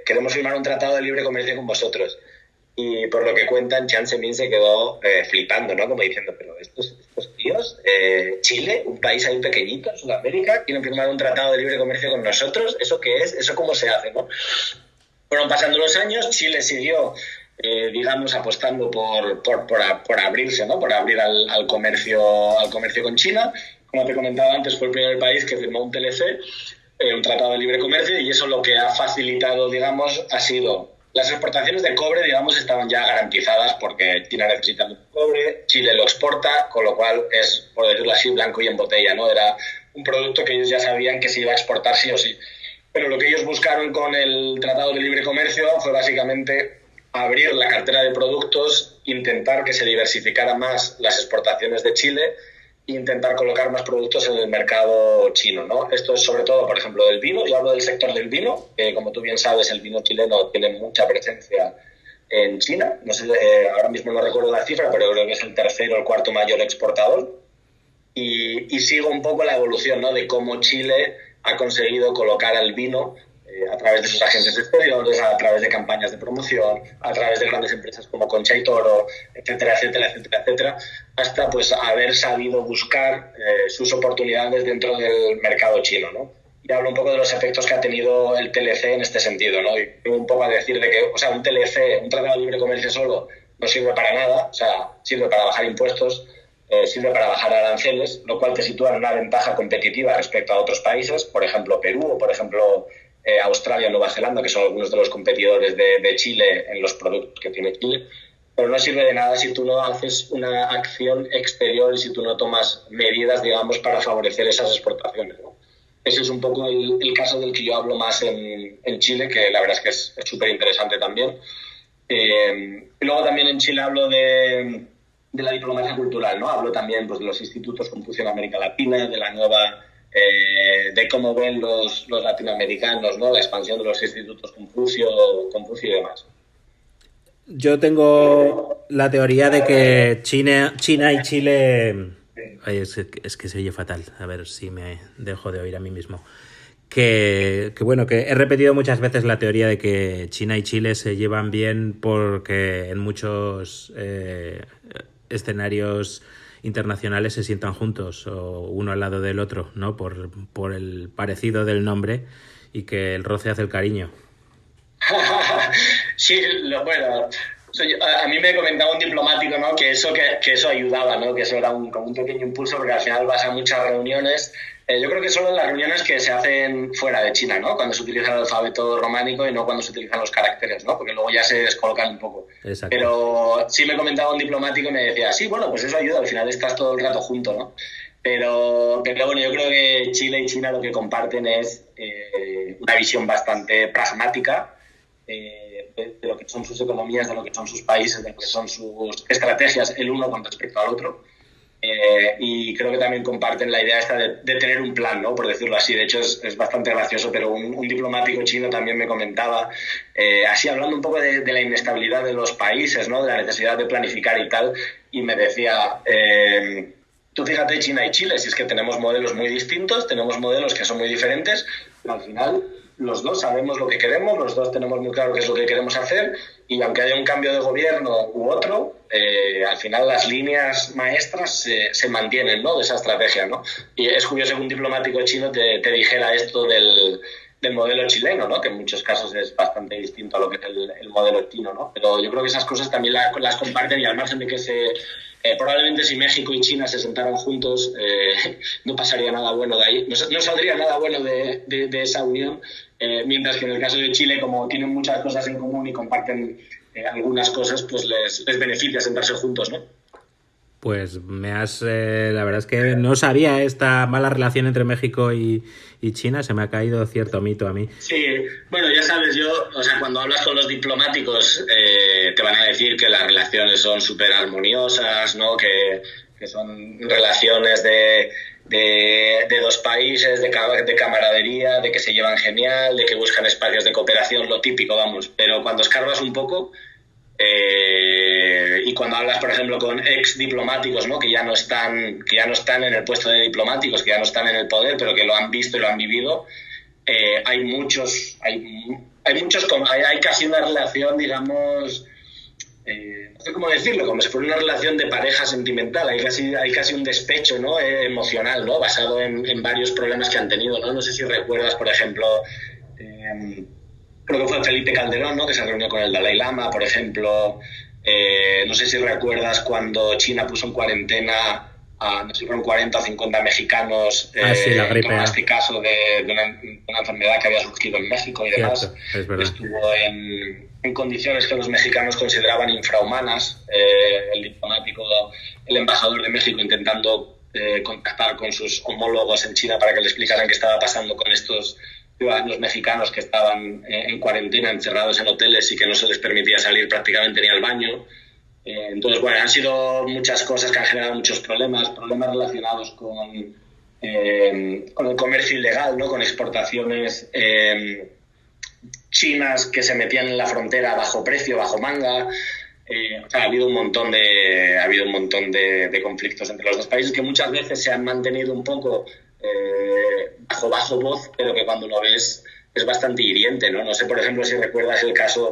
queremos firmar un tratado de libre comercio con vosotros. Y por lo que cuentan, Jiang Zemin se quedó flipando, ¿no?, como diciendo, pero estos tíos, Chile, un país ahí pequeñito en Sudamérica, quieren firmar un tratado de libre comercio con nosotros. ¿Eso qué es? ¿Eso cómo se hace, no? Fueron pasando los años, Chile siguió, digamos, apostando por abrirse, ¿no?, por abrir al comercio con China. Como te comentaba antes, fue el primer país que firmó un TLC, un tratado de libre comercio, y eso lo que ha facilitado, digamos, ha sido Las exportaciones de cobre, digamos, estaban ya garantizadas porque China necesita mucho cobre, Chile lo exporta, con lo cual es, por decirlo así, blanco y en botella, ¿no? Era un producto que ellos ya sabían que se iba a exportar sí o sí. Pero lo que ellos buscaron con el Tratado de Libre Comercio fue básicamente abrir la cartera de productos, intentar que se diversificara más las exportaciones de Chile e intentar colocar más productos en el mercado chino, ¿no? Esto es sobre todo, por ejemplo, del vino. Yo hablo del sector del vino, que como tú bien sabes, el vino chileno tiene mucha presencia en China. No sé, ahora mismo no recuerdo la cifra, pero creo que es el tercero o el cuarto mayor exportador. Y sigo un poco la evolución, ¿no?, de cómo Chile ha conseguido colocar al vino a través de sus agencias exteriores, a través de campañas de promoción, a través de grandes empresas como Concha y Toro, etcétera, etcétera, etcétera, etcétera, hasta pues haber sabido buscar sus oportunidades dentro del mercado chino, ¿no? Y hablo un poco de los efectos que ha tenido el TLC en este sentido, ¿no? Y vengo un poco a decir de que, o sea, un TLC, un Tratado de Libre Comercio solo, no sirve para nada, o sea, sirve para bajar impuestos, sirve para bajar aranceles, lo cual te sitúa en una ventaja competitiva respecto a otros países, por ejemplo Perú o por ejemplo Australia o Nueva Zelanda, que son algunos de los competidores de Chile en los productos que tiene Chile, pero no sirve de nada si tú no haces una acción exterior y si tú no tomas medidas, digamos, para favorecer esas exportaciones, ¿no? Ese es un poco el caso del que yo hablo más en Chile, que la verdad es que es súper interesante también. Y luego también en Chile hablo de la diplomacia cultural, ¿no? Hablo también pues, de los institutos Confucio en América Latina, de la nueva, de cómo ven los latinoamericanos, ¿no? La expansión de los institutos Confucio y demás. Yo tengo la teoría de que China y Chile... Ay, es que se oye fatal, a ver si me dejo de oír a mí mismo. Que bueno, que he repetido muchas veces la teoría de que China y Chile se llevan bien porque en muchos escenarios internacionales se sientan juntos o uno al lado del otro, ¿no? Por el parecido del nombre y que el roce hace el cariño. Sí, bueno, a mí me comentaba un diplomático, ¿no?, que eso ayudaba, ¿no?, que eso era como un pequeño impulso porque al final vas a muchas reuniones. Yo creo que solo en las reuniones que se hacen fuera de China, ¿no?, cuando se utiliza el alfabeto románico y no cuando se utilizan los caracteres, ¿no?, porque luego ya se descolocan un poco. Exacto. Pero sí me comentaba un diplomático y me decía, sí, bueno, pues eso ayuda, al final estás todo el rato junto, ¿no? Pero bueno, yo creo que Chile y China lo que comparten es una visión bastante pragmática de lo que son sus economías, de lo que son sus países, de lo que son sus estrategias el uno con respecto al otro. Y creo que también comparten la idea esta de tener un plan, ¿no?, por decirlo así. De hecho es bastante gracioso, pero un diplomático chino también me comentaba, así hablando un poco de la inestabilidad de los países, ¿no?, de la necesidad de planificar y tal, y me decía, tú fíjate China y Chile, si es que tenemos modelos muy distintos, tenemos modelos que son muy diferentes, pero al final los dos sabemos lo que queremos, los dos tenemos muy claro qué es lo que queremos hacer, y aunque haya un cambio de gobierno u otro, al final las líneas maestras se mantienen, ¿no?, de esa estrategia, ¿no? Y es curioso que un diplomático chino te dijera esto del modelo chileno, ¿no?, que en muchos casos es bastante distinto a lo que es el modelo chino, ¿no? Pero yo creo que esas cosas también las comparten, y al margen de que probablemente si México y China se sentaran juntos no pasaría nada bueno de ahí, no saldría nada bueno de esa unión, mientras que en el caso de Chile, como tienen muchas cosas en común y comparten algunas cosas, pues les beneficia sentarse juntos, ¿no? Pues la verdad es que no sabía esta mala relación entre México y China, se me ha caído cierto mito a mí. Sí, bueno, ya sabes, cuando hablas con los diplomáticos te van a decir que las relaciones son súper armoniosas, ¿no?, que son relaciones de dos países, de camaradería, de que se llevan genial, de que buscan espacios de cooperación, lo típico, vamos. Pero cuando escarbas un poco y cuando hablas, por ejemplo, con ex diplomáticos, ¿no?, que ya no están en el puesto de diplomáticos, que ya no están en el poder, pero que lo han visto y lo han vivido, hay casi una relación, digamos, no sé cómo decirlo, como si fuera una relación de pareja sentimental. Hay casi un despecho, ¿no?, emocional, ¿no?, basado en varios problemas que han tenido, ¿no? No sé si recuerdas, por ejemplo, creo que fue Felipe Calderón, ¿no?, que se reunió con el Dalai Lama, por ejemplo. No sé si recuerdas cuando China puso en cuarentena a, no sé si fueron 40 o 50 mexicanos, sí, la gripe, en este caso de una enfermedad que había surgido en México y demás. Cierto, es verdad. Estuvo en condiciones que los mexicanos consideraban infrahumanas. El diplomático, el embajador de México intentando contactar con sus homólogos en China para que le explicaran qué estaba pasando con estos ciudadanos mexicanos que estaban en cuarentena, encerrados en hoteles y que no se les permitía salir prácticamente ni al baño. Entonces, bueno, han sido muchas cosas que han generado muchos problemas relacionados con el comercio ilegal, ¿no? Con exportaciones chinas que se metían en la frontera bajo precio, bajo manga. O sea, ha habido un montón de conflictos entre los dos países que muchas veces se han mantenido un poco bajo voz, pero que cuando lo ves es bastante hiriente, ¿no? No sé, por ejemplo, si recuerdas el caso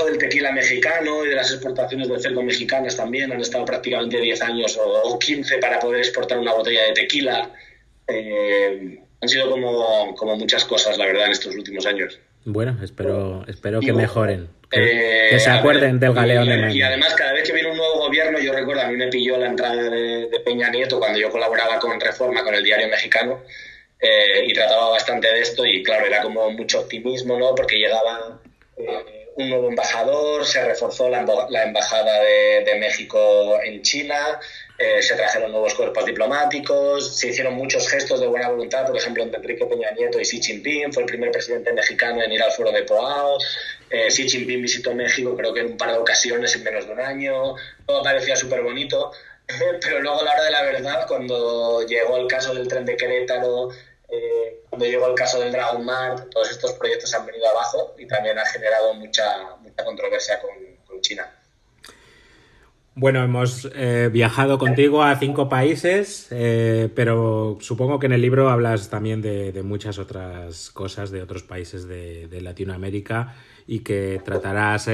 del tequila mexicano y de las exportaciones de cerdo mexicanas también. Han estado prácticamente 10 años o 15 para poder exportar una botella de tequila. Han sido como muchas cosas, la verdad, en estos últimos años. Bueno, espero que mejoren, que se acuerden del galeón de Menem. Y además, cada vez que viene un nuevo gobierno, yo recuerdo, a mí me pilló la entrada de Peña Nieto cuando yo colaboraba con Reforma, con el Diario Mexicano, y trataba bastante de esto, y claro, era como mucho optimismo, ¿no? Porque llegaba un nuevo embajador, se reforzó la embajada de México en China, se trajeron nuevos cuerpos diplomáticos, se hicieron muchos gestos de buena voluntad, por ejemplo, entre Enrique Peña Nieto y Xi Jinping. Fue el primer presidente mexicano en ir al foro de Poao. Xi Jinping visitó México creo que en un par de ocasiones en menos de un año. Todo parecía súper bonito, pero luego a la hora de la verdad, cuando llegó el caso del tren de Querétaro, cuando llegó el caso del Dragon Mart, todos estos proyectos han venido abajo y también ha generado mucha controversia con China. Bueno, hemos viajado contigo a 5 países, pero supongo que en el libro hablas también de muchas otras cosas, de otros países de Latinoamérica, y que tratarás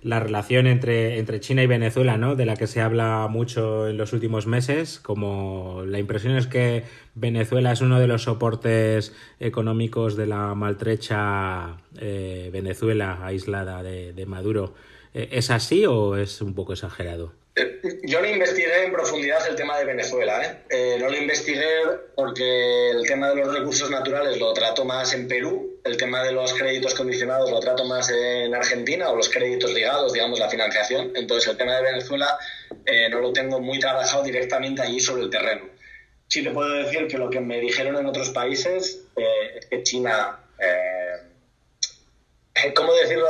la relación entre China y Venezuela, ¿no? De la que se habla mucho en los últimos meses. Como la impresión es que Venezuela es uno de los soportes económicos de la maltrecha Venezuela aislada de Maduro. ¿Es así o es un poco exagerado? Yo no investigué en profundidad el tema de Venezuela, no lo investigué porque el tema de los recursos naturales lo trato más en Perú, el tema de los créditos condicionados lo trato más en Argentina, o los créditos ligados, digamos, la financiación. Entonces el tema de Venezuela no lo tengo muy trabajado directamente allí sobre el terreno. Sí te puedo decir que lo que me dijeron en otros países es que China... ¿Cómo decirlo?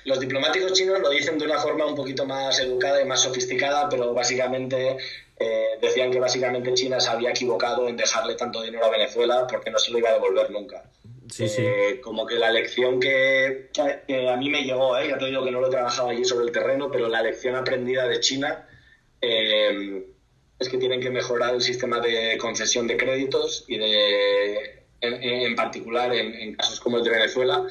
Los diplomáticos chinos lo dicen de una forma un poquito más educada y más sofisticada, pero básicamente decían que básicamente China se había equivocado en dejarle tanto dinero a Venezuela porque no se lo iba a devolver nunca. Sí, sí. Como que la lección que a mí me llegó, ya te digo que no lo he trabajado allí sobre el terreno, pero la lección aprendida de China es que tienen que mejorar el sistema de concesión de créditos y en particular en casos como el de Venezuela,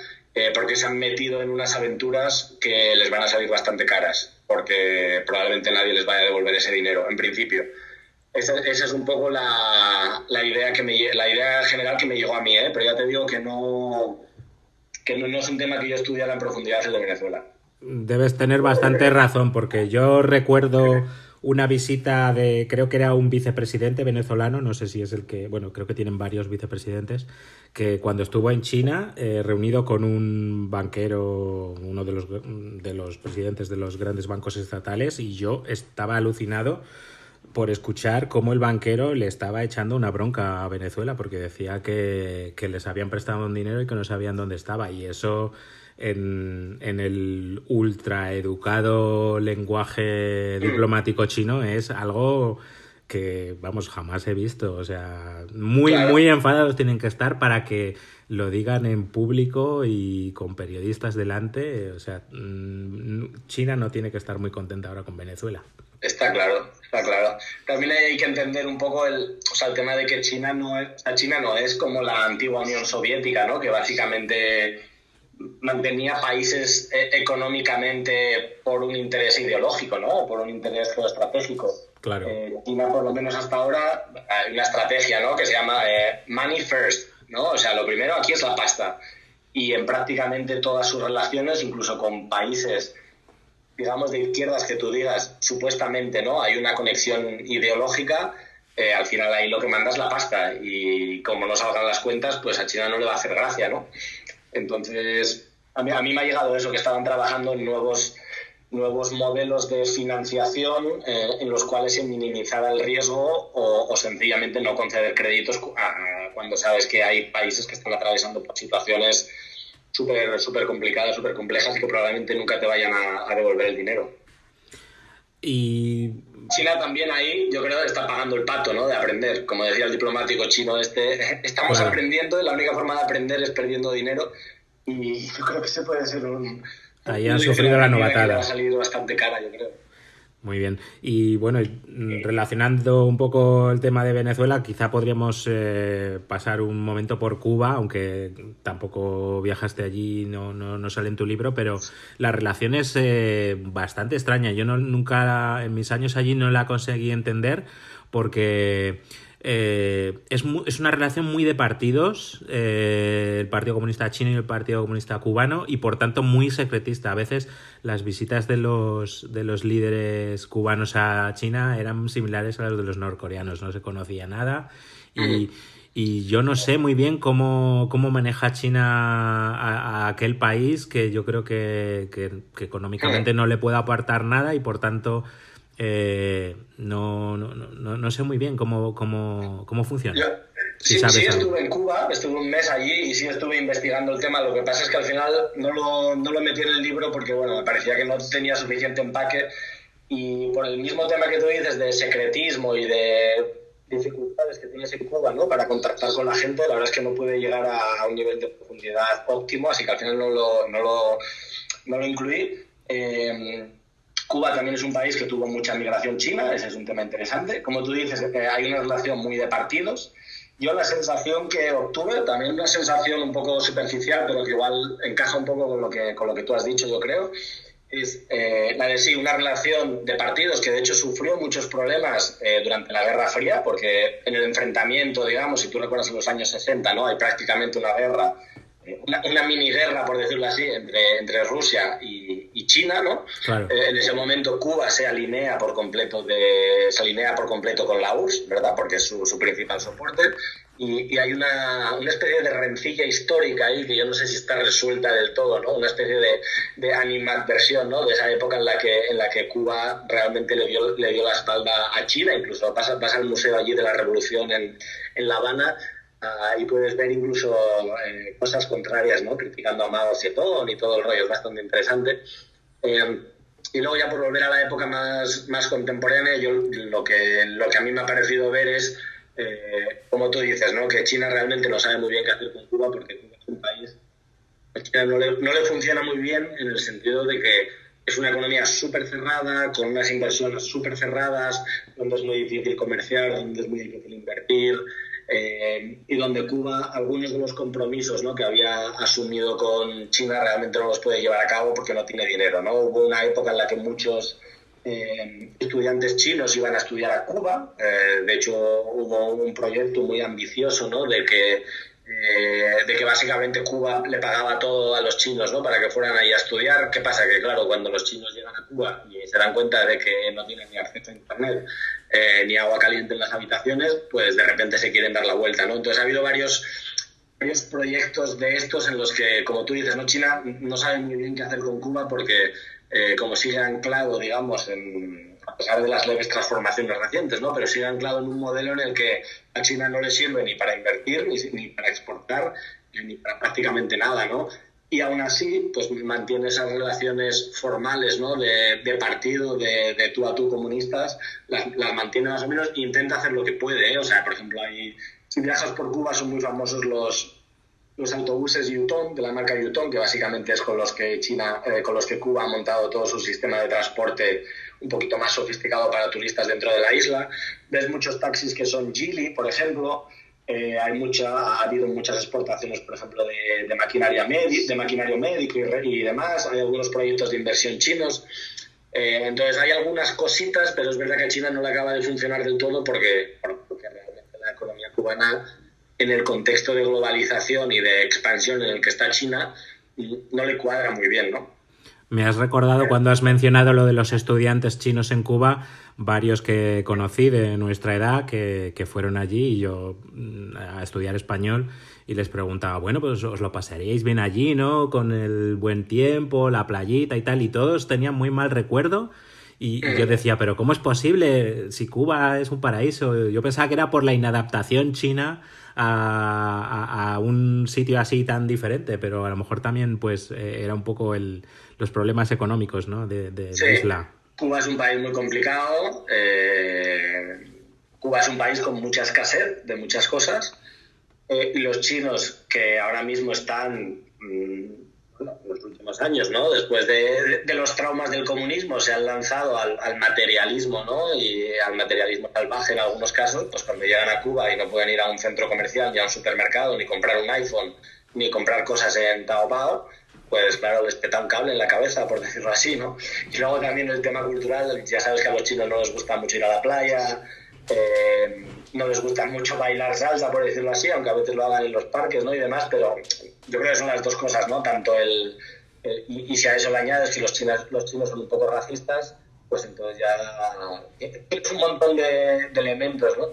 porque se han metido en unas aventuras que les van a salir bastante caras, porque probablemente nadie les vaya a devolver ese dinero, en principio. Esa es un poco la idea general que me llegó a mí, pero ya te digo que no es un tema que yo estudiara en profundidad el de Venezuela. Debes tener bastante razón, porque yo recuerdo una visita creo que era un vicepresidente venezolano, no sé si es el que, bueno, creo que tienen varios vicepresidentes, que cuando estuvo en China, reunido con un banquero, uno de los presidentes de los grandes bancos estatales, y yo estaba alucinado por escuchar cómo el banquero le estaba echando una bronca a Venezuela, porque decía que les habían prestado un dinero y que no sabían dónde estaba, y eso... En el ultraeducado lenguaje diplomático chino es algo que, vamos, jamás he visto. O sea, muy enfadados tienen que estar para que lo digan en público y con periodistas delante. O sea, China no tiene que estar muy contenta ahora con Venezuela. Está claro. También hay que entender un poco el tema de que China no es como la antigua Unión Soviética, ¿no? Que básicamente mantenía países económicamente por un interés ideológico, ¿no? Por un interés geoestratégico. Claro. China, por lo menos hasta ahora, hay una estrategia, ¿no? Que se llama money first, ¿no? O sea, lo primero aquí es la pasta. Y en prácticamente todas sus relaciones, incluso con países, digamos, de izquierdas que tú digas, supuestamente, ¿no? Hay una conexión ideológica, al final ahí lo que manda es la pasta. Y como no salgan las cuentas, pues a China no le va a hacer gracia, ¿no? Entonces, A mí me ha llegado eso, que estaban trabajando en nuevos modelos de financiación en los cuales se minimizara el riesgo o sencillamente no conceder créditos cuando sabes que hay países que están atravesando por situaciones súper complicadas, súper complejas y que probablemente nunca te vayan a devolver el dinero. Y China también ahí, yo creo, está pagando el pato, ¿no? De aprender. Como decía el diplomático chino estamos aprendiendo y la única forma de aprender es perdiendo dinero. Y yo creo que ese puede ser ahí han sufrido la novatada. Ha salido bastante cara, yo creo. Muy bien. Y bueno, relacionando un poco el tema de Venezuela, quizá podríamos pasar un momento por Cuba, aunque tampoco viajaste allí, no sale en tu libro, pero la relación es bastante extraña. Yo nunca, en mis años allí, no la conseguí entender porque es una relación muy de partidos, el Partido Comunista Chino y el Partido Comunista Cubano, y por tanto muy secretista. A veces las visitas de los líderes cubanos a China eran similares a las de los norcoreanos, no se conocía nada y yo no sé muy bien cómo maneja China a aquel país, que yo creo que económicamente no le puede aportar nada y por tanto no sé muy bien cómo funciona. Yo, sí estuve en Cuba, estuve un mes allí y sí estuve investigando el tema. Lo que pasa es que al final no lo metí en el libro porque bueno, me parecía que no tenía suficiente empaque y por el mismo tema que tú dices de secretismo y de dificultades que tienes en Cuba, ¿no? Para contactar con la gente, la verdad es que no pude llegar a un nivel de profundidad óptimo, así que al final no lo incluí. Cuba también es un país que tuvo mucha migración china, ese es un tema interesante. Como tú dices, hay una relación muy de partidos. Yo la sensación que obtuve, también una sensación un poco superficial, pero que igual encaja un poco con lo que tú has dicho, yo creo, es la de sí, una relación de partidos que de hecho sufrió muchos problemas durante la Guerra Fría, porque en el enfrentamiento, digamos, si tú recuerdas en los años 60, ¿no? Hay prácticamente una guerra, una mini guerra, por decirlo así, entre Rusia y China, ¿no? Claro. En ese momento Cuba se alinea por completo con la URSS, ¿verdad? Porque es su principal soporte. Y hay una especie de rencilla histórica ahí que yo no sé si está resuelta del todo, ¿no? Una especie de animadversión, ¿no? De esa época en la que Cuba realmente le dio la espalda a China. Incluso vas al museo allí de la Revolución en La Habana y puedes ver incluso cosas contrarias, ¿no? Criticando a Mao Zedong y todo el rollo, es bastante interesante. Y luego ya por volver a la época más contemporánea, yo lo que a mí me ha parecido ver es, como tú dices, ¿no? Que China realmente no sabe muy bien qué hacer con Cuba, porque Cuba es un país a China no le funciona muy bien en el sentido de que es una economía súper cerrada, con unas inversiones súper cerradas, donde es muy difícil comerciar, donde es muy difícil invertir, y donde Cuba, algunos de los compromisos, ¿no? que había asumido con China realmente no los puede llevar a cabo porque no tiene dinero, ¿no? Hubo una época en la que muchos estudiantes chinos iban a estudiar a Cuba. De hecho, hubo un proyecto muy ambicioso, ¿no? de que básicamente Cuba le pagaba todo a los chinos, ¿no? para que fueran ahí a estudiar. ¿Qué pasa? Que claro, cuando los chinos llegan a Cuba y se dan cuenta de que no tienen ni acceso a internet ni agua caliente en las habitaciones, pues de repente se quieren dar la vuelta, ¿no? Entonces ha habido varios proyectos de estos en los que, como tú dices, ¿no? China no sabe muy bien qué hacer con Cuba porque como sigue anclado, digamos, a pesar de las leves transformaciones recientes, ¿no? Pero sigue anclado en un modelo en el que a China no le sirve ni para invertir, ni para exportar, ni para prácticamente nada, ¿no? Y aún así, pues mantiene esas relaciones formales, ¿no? de partido, de tú a tú comunistas, las mantiene más o menos e intenta hacer lo que puede, ¿eh? O sea, por ejemplo, si viajas por Cuba son muy famosos los autobuses Yutong, de la marca Yutong, que básicamente es con los que Cuba ha montado todo su sistema de transporte un poquito más sofisticado para turistas dentro de la isla. Ves muchos taxis que son Geely, por ejemplo. Ha habido muchas exportaciones, por ejemplo, de maquinario médico y demás. Hay algunos proyectos de inversión chinos. Entonces hay algunas cositas, pero es verdad que a China no le acaba de funcionar del todo porque realmente la economía cubana, en el contexto de globalización y de expansión en el que está China, no le cuadra muy bien, ¿no? Me has recordado cuando has mencionado lo de los estudiantes chinos en Cuba, varios que conocí de nuestra edad que fueron allí y yo a estudiar español y les preguntaba, bueno, pues os lo pasaríais bien allí, ¿no? Con el buen tiempo, la playita y tal, y todos tenían muy mal recuerdo. Y yo decía, pero ¿cómo es posible si Cuba es un paraíso? Yo pensaba que era por la inadaptación china a un sitio así tan diferente, pero a lo mejor también pues era un poco los problemas económicos, ¿no? de Sí, la isla. Cuba es un país muy complicado. Cuba es un país con mucha escasez de muchas cosas. Y los chinos que ahora mismo están... en los últimos años, ¿no? Después de los traumas del comunismo, se han lanzado al materialismo, ¿no? Y al materialismo salvaje en algunos casos, pues cuando llegan a Cuba y no pueden ir a un centro comercial, ni a un supermercado, ni comprar un iPhone, ni comprar cosas en Taobao, pues claro, les peta un cable en la cabeza, por decirlo así, ¿no? Y luego también el tema cultural, ya sabes que a los chinos no les gusta mucho ir a la playa, no les gusta mucho bailar salsa, por decirlo así, aunque a veces lo hagan en los parques, ¿no? Y demás, pero yo creo que son las dos cosas, ¿no? Tanto y si a eso le añades que los chinos son un poco racistas, pues entonces ya es un montón de elementos, ¿no?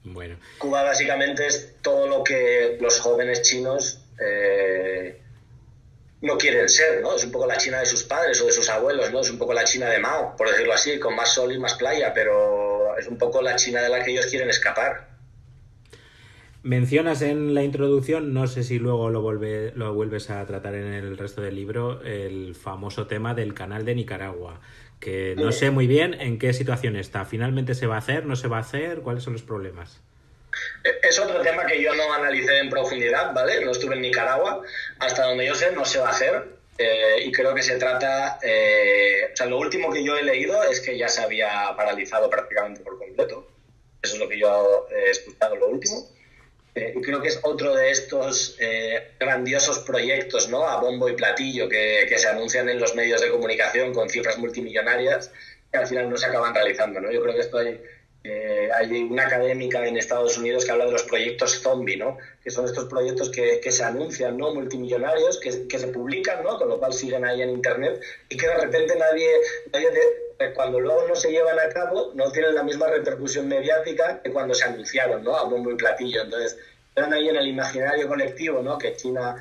Bueno. Cuba básicamente es todo lo que los jóvenes chinos no quieren ser, ¿no? Es un poco la China de sus padres o de sus abuelos, ¿no? Es un poco la China de Mao, por decirlo así, con más sol y más playa, pero es un poco la China de la que ellos quieren escapar. Mencionas en la introducción, no sé si luego lo vuelves a tratar en el resto del libro, el famoso tema del canal de Nicaragua, que no sé muy bien en qué situación está. ¿Finalmente se va a hacer? ¿No se va a hacer? ¿Cuáles son los problemas? Es otro tema que yo no analicé en profundidad, ¿vale? No estuve en Nicaragua. Hasta donde yo sé, no se va a hacer. Y creo que se trata... o sea, lo último que yo he leído es que ya se había paralizado prácticamente por completo. Eso es lo que yo he escuchado, lo último. Y creo que es otro de estos grandiosos proyectos, ¿no? A bombo y platillo que se anuncian en los medios de comunicación con cifras multimillonarias que al final no se acaban realizando, ¿no? Yo creo que esto hay una académica en Estados Unidos que habla de los proyectos zombie, ¿no? Que son estos proyectos que se anuncian, ¿no? Multimillonarios, que se publican, ¿no? Con lo cual siguen ahí en Internet y que de repente nadie cuando luego no se llevan a cabo, no tienen la misma repercusión mediática que cuando se anunciaron, ¿no? A bombo y platillo. Entonces, están ahí en el imaginario colectivo, ¿no? Que China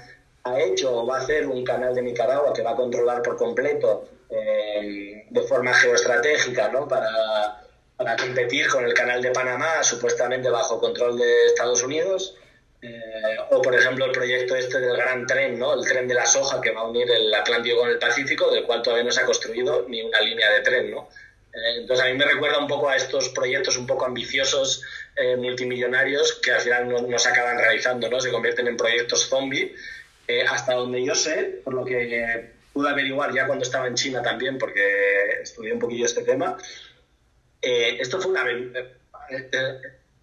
ha hecho o va a hacer un canal de Nicaragua que va a controlar por completo de forma geoestratégica, ¿no? Para competir con el canal de Panamá, supuestamente bajo control de Estados Unidos. O, por ejemplo, el proyecto este del gran tren, ¿no? El tren de la soja que va a unir el Atlántico con el Pacífico, del cual todavía no se ha construido ni una línea de tren, ¿no? Entonces, a mí me recuerda un poco a estos proyectos un poco ambiciosos, multimillonarios, que al final no se acaban realizando, ¿no? Se convierten en proyectos zombie. Hasta donde yo sé, por lo que pude averiguar ya cuando estaba en China también, porque estudié un poquillo este tema, esto fue una...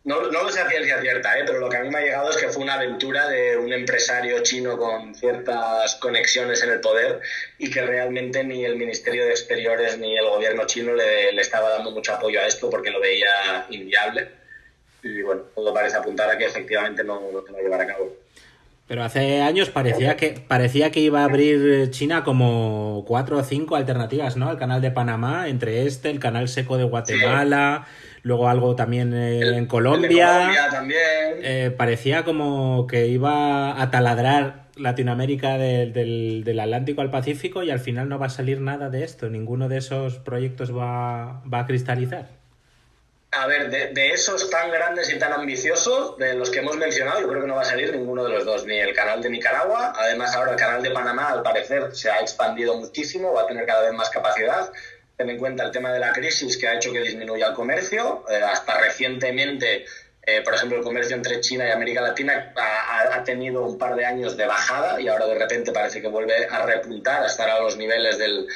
No lo sé a ciencia cierta, pero lo que a mí me ha llegado es que fue una aventura de un empresario chino con ciertas conexiones en el poder y que realmente ni el Ministerio de Exteriores ni el gobierno chino le estaba dando mucho apoyo a esto porque lo veía inviable. Y bueno, todo parece apuntar a que efectivamente no se va a llevar a cabo. Pero hace años parecía que iba a abrir China como 4 o 5 alternativas, ¿no? El canal de Panamá, entre el canal seco de Guatemala, sí. Luego algo también en Colombia. El de Colombia también. Parecía como que iba a taladrar Latinoamérica del Atlántico al Pacífico y al final no va a salir nada de esto. Ninguno de esos proyectos va a cristalizar. A ver, de esos tan grandes y tan ambiciosos, de los que hemos mencionado, yo creo que no va a salir ninguno de los dos, ni el canal de Nicaragua. Además, ahora el canal de Panamá, al parecer, se ha expandido muchísimo, va a tener cada vez más capacidad. Ten en cuenta el tema de la crisis que ha hecho que disminuya el comercio. Hasta recientemente, por ejemplo, el comercio entre China y América Latina ha tenido un par de años de bajada y ahora de repente parece que vuelve a repuntar, a estar a los niveles del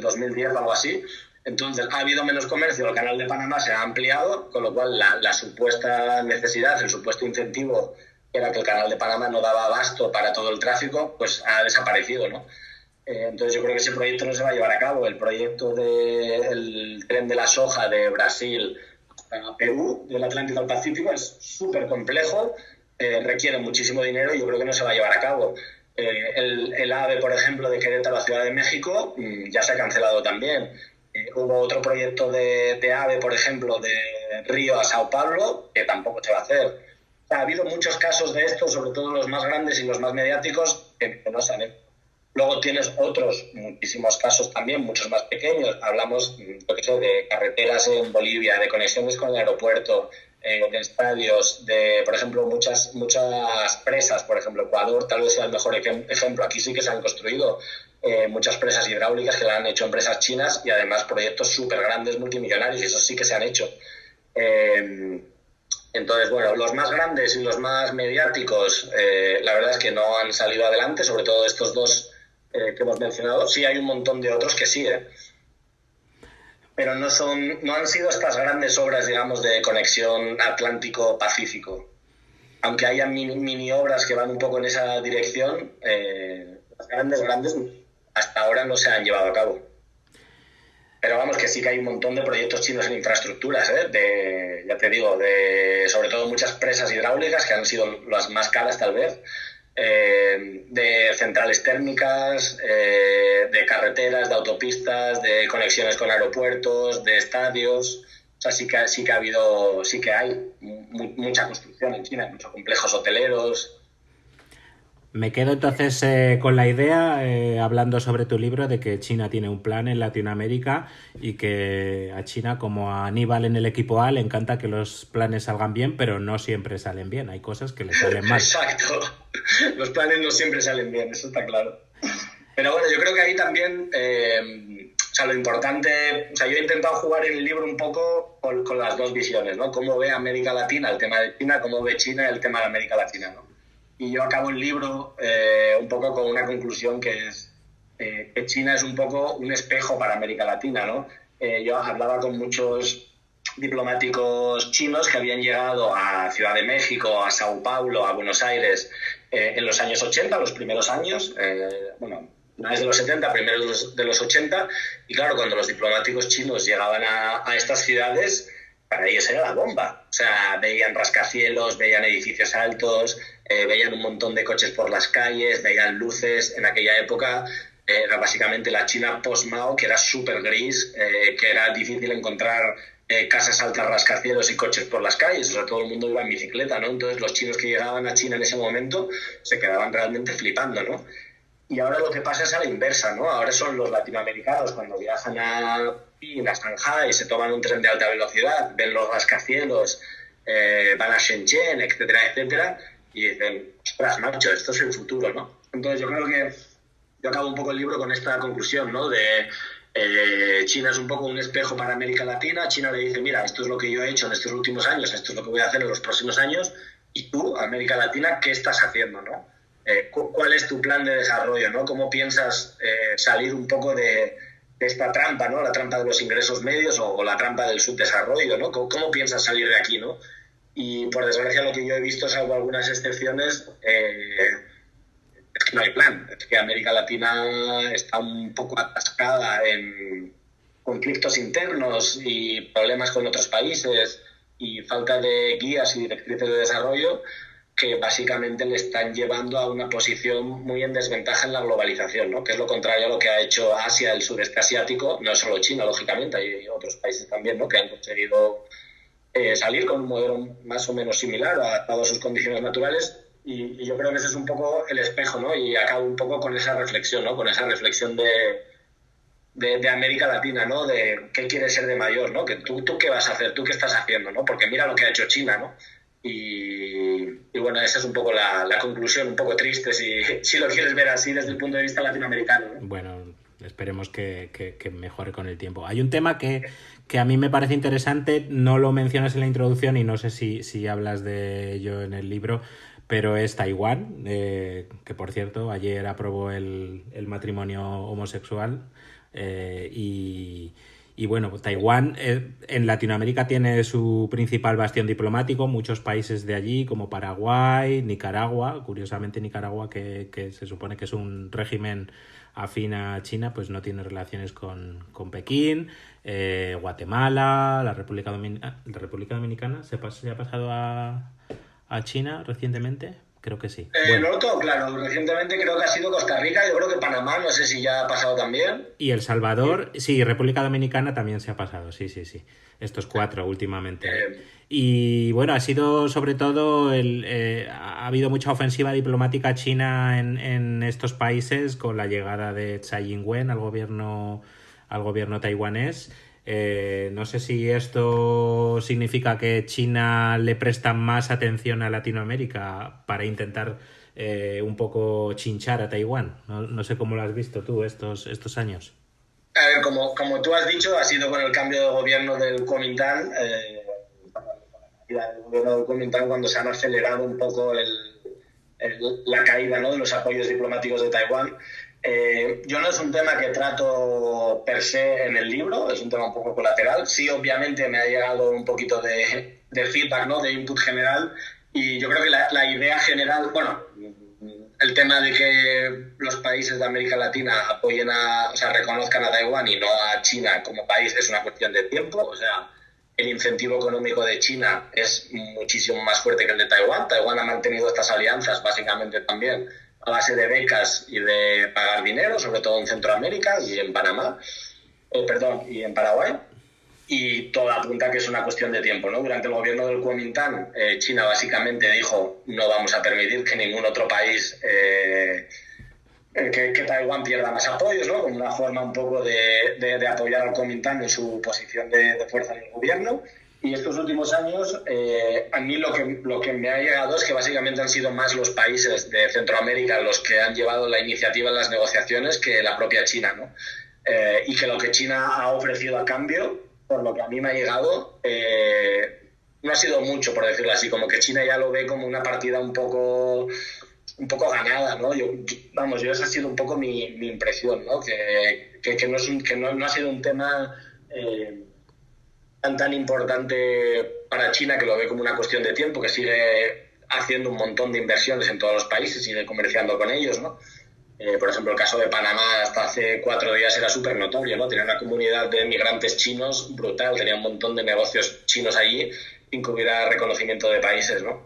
2010 o algo así. Entonces, ha habido menos comercio, el canal de Panamá se ha ampliado, con lo cual la supuesta necesidad, el supuesto incentivo, que era que el canal de Panamá no daba abasto para todo el tráfico, pues ha desaparecido, ¿no? Entonces, yo creo que ese proyecto no se va a llevar a cabo. El proyecto del tren de la soja de Brasil a Perú, del Atlántico al Pacífico, es súper complejo, requiere muchísimo dinero y yo creo que no se va a llevar a cabo. El AVE, por ejemplo, de Querétaro a Ciudad de México, ya se ha cancelado también. Hubo otro proyecto de AVE, por ejemplo, de Río a Sao Paulo, que tampoco se va a hacer. O Ha habido muchos casos de esto, sobre todo los más grandes y los más mediáticos, que no se han hecho. Luego tienes otros muchísimos casos también, muchos más pequeños. Hablamos, yo qué sé, de carreteras en Bolivia, de conexiones con el aeropuerto, de estadios, de, por ejemplo, muchas presas. Por ejemplo, Ecuador tal vez sea el mejor ejemplo. Aquí sí que se han construido muchas presas hidráulicas que la han hecho empresas chinas y además proyectos súper grandes, multimillonarios, y esos sí que se han hecho. Entonces, bueno, los más grandes y los más mediáticos, la verdad es que no han salido adelante, sobre todo estos dos que hemos mencionado. Sí hay un montón de otros que sí, pero no han sido estas grandes obras, digamos, de conexión Atlántico-Pacífico. Aunque haya mini obras que van un poco en esa dirección, las grandes hasta ahora no se han llevado a cabo. Pero vamos, que sí que hay un montón de proyectos chinos en infraestructuras, ya te digo, sobre todo muchas presas hidráulicas, que han sido las más caras tal vez, de centrales térmicas, de carreteras, de autopistas, de conexiones con aeropuertos, de estadios. O sea, sí que hay mucha construcción en China, muchos complejos hoteleros. Me quedo entonces con la idea, hablando sobre tu libro, de que China tiene un plan en Latinoamérica y que a China, como a Aníbal en el equipo A, le encanta que los planes salgan bien, pero no siempre salen bien. Hay cosas que le salen mal. Exacto. Los planes no siempre salen bien, eso está claro. Pero bueno, yo creo que ahí también, o sea, lo importante, o sea, yo he intentado jugar en el libro un poco con las dos visiones, ¿no? Cómo ve América Latina el tema de China, cómo ve China el tema de América Latina, ¿no? Y yo acabo el libro un poco con una conclusión que es que China es un poco un espejo para América Latina, ¿no? Yo hablaba con muchos diplomáticos chinos que habían llegado a Ciudad de México, a Sao Paulo, a Buenos Aires en los años 80, los primeros años, no es de los 70, primeros de los 80, y claro, cuando los diplomáticos chinos llegaban a estas ciudades, para ellos era la bomba. O sea, veían rascacielos, veían edificios altos, veían un montón de coches por las calles, veían luces. En aquella época era básicamente la China post-Mao, que era súper gris, que era difícil encontrar casas altas, rascacielos y coches por las calles. O sea, todo el mundo iba en bicicleta, ¿no? Entonces los chinos que llegaban a China en ese momento se quedaban realmente flipando, ¿no? Y ahora lo que pasa es a la inversa, ¿no? Ahora son los latinoamericanos cuando viajan a Shanghái, se toman un tren de alta velocidad, ven los rascacielos, van a Shenzhen, etcétera, etcétera, y dicen, ostras, macho, esto es el futuro, ¿no? Entonces yo creo que yo acabo un poco el libro con esta conclusión, ¿no? De China es un poco un espejo para América Latina. China le dice, mira, esto es lo que yo he hecho en estos últimos años, esto es lo que voy a hacer en los próximos años, y tú, América Latina, ¿qué estás haciendo, no? ¿Cuál es tu plan de desarrollo, ¿no? ¿Cómo piensas salir un poco de esta trampa, ¿no? La trampa de los ingresos medios o la trampa del subdesarrollo, ¿no? ¿Cómo piensas salir de aquí, ¿no? Y por desgracia lo que yo he visto, salvo algunas excepciones, es que no hay plan. Es que América Latina está un poco atascada en conflictos internos y problemas con otros países y falta de guías y directrices de desarrollo que básicamente le están llevando a una posición muy en desventaja en la globalización, ¿no? Que es lo contrario a lo que ha hecho Asia, el sudeste asiático, no solo China, lógicamente, hay otros países también, ¿no? Que han conseguido salir con un modelo más o menos similar, adaptado a sus condiciones naturales, y yo creo que ese es un poco el espejo, ¿no? Y acabo un poco con esa reflexión, ¿no? Con esa reflexión de América Latina, ¿no? De qué quieres ser de mayor, ¿no? Que tú qué vas a hacer, tú qué estás haciendo, ¿no? Porque mira lo que ha hecho China, ¿no? Y bueno, esa es un poco la conclusión, un poco triste si lo quieres ver así desde el punto de vista latinoamericano, ¿no? Bueno, esperemos que mejore con el tiempo. Hay un tema que a mí me parece interesante, no lo mencionas en la introducción y no sé si hablas de ello en el libro, pero es Taiwán, que por cierto ayer aprobó el matrimonio homosexual y bueno, Taiwán en Latinoamérica tiene su principal bastión diplomático, muchos países de allí como Paraguay, Nicaragua, curiosamente Nicaragua que se supone que es un régimen afín a China, pues no tiene relaciones con Pekín, Guatemala, la República Dominicana, ¿se ha pasado a China recientemente? Creo que sí. No lo tengo claro. Recientemente creo que ha sido Costa Rica, yo creo que Panamá, no sé si ya ha pasado también. Y El Salvador, sí, República Dominicana también se ha pasado, sí. Estos 4 últimamente. Y bueno, ha sido sobre todo ha habido mucha ofensiva diplomática china en estos países con la llegada de Tsai Ing-wen al gobierno taiwanés. No sé si esto significa que China le presta más atención a Latinoamérica para intentar un poco chinchar a Taiwán. No sé cómo lo has visto tú estos años. A ver, como tú has dicho, ha sido con el cambio de gobierno del Kuomintang, cuando se han acelerado un poco la caída, ¿no?, de los apoyos diplomáticos de Taiwán. Yo no es un tema que trato per se en el libro, es un tema un poco colateral. Sí, obviamente me ha llegado un poquito de feedback, ¿no?, de input general, y yo creo que la idea general, bueno, el tema de que los países de América Latina reconozcan a Taiwán y no a China como país es una cuestión de tiempo. O sea, el incentivo económico de China es muchísimo más fuerte que el de Taiwán. Taiwán ha mantenido estas alianzas básicamente también a base de becas y de pagar dinero, sobre todo en Centroamérica y en Panamá, y en Paraguay. Y todo apunta que es una cuestión de tiempo, ¿no? Durante el gobierno del Kuomintang, China básicamente dijo: no vamos a permitir que ningún otro país, que Taiwán pierda más apoyos, ¿no? Como una forma un poco de apoyar al Kuomintang en su posición de fuerza en el gobierno. Y estos últimos años, a mí lo que me ha llegado es que básicamente han sido más los países de Centroamérica los que han llevado la iniciativa en las negociaciones que la propia China, ¿no? Y que lo que China ha ofrecido a cambio, por lo que a mí me ha llegado, no ha sido mucho, por decirlo así, como que China ya lo ve como una partida un poco ganada, ¿no? Esa ha sido un poco mi impresión, ¿no? Que no ha sido un tema tan importante para China, que lo ve como una cuestión de tiempo, que sigue haciendo un montón de inversiones en todos los países, sigue comerciando con ellos, ¿no? Por ejemplo, el caso de Panamá hasta hace 4 días era súper notorio, ¿no? Tenía una comunidad de migrantes chinos brutal, tenía un montón de negocios chinos allí, sin que hubiera reconocimiento de países, ¿no?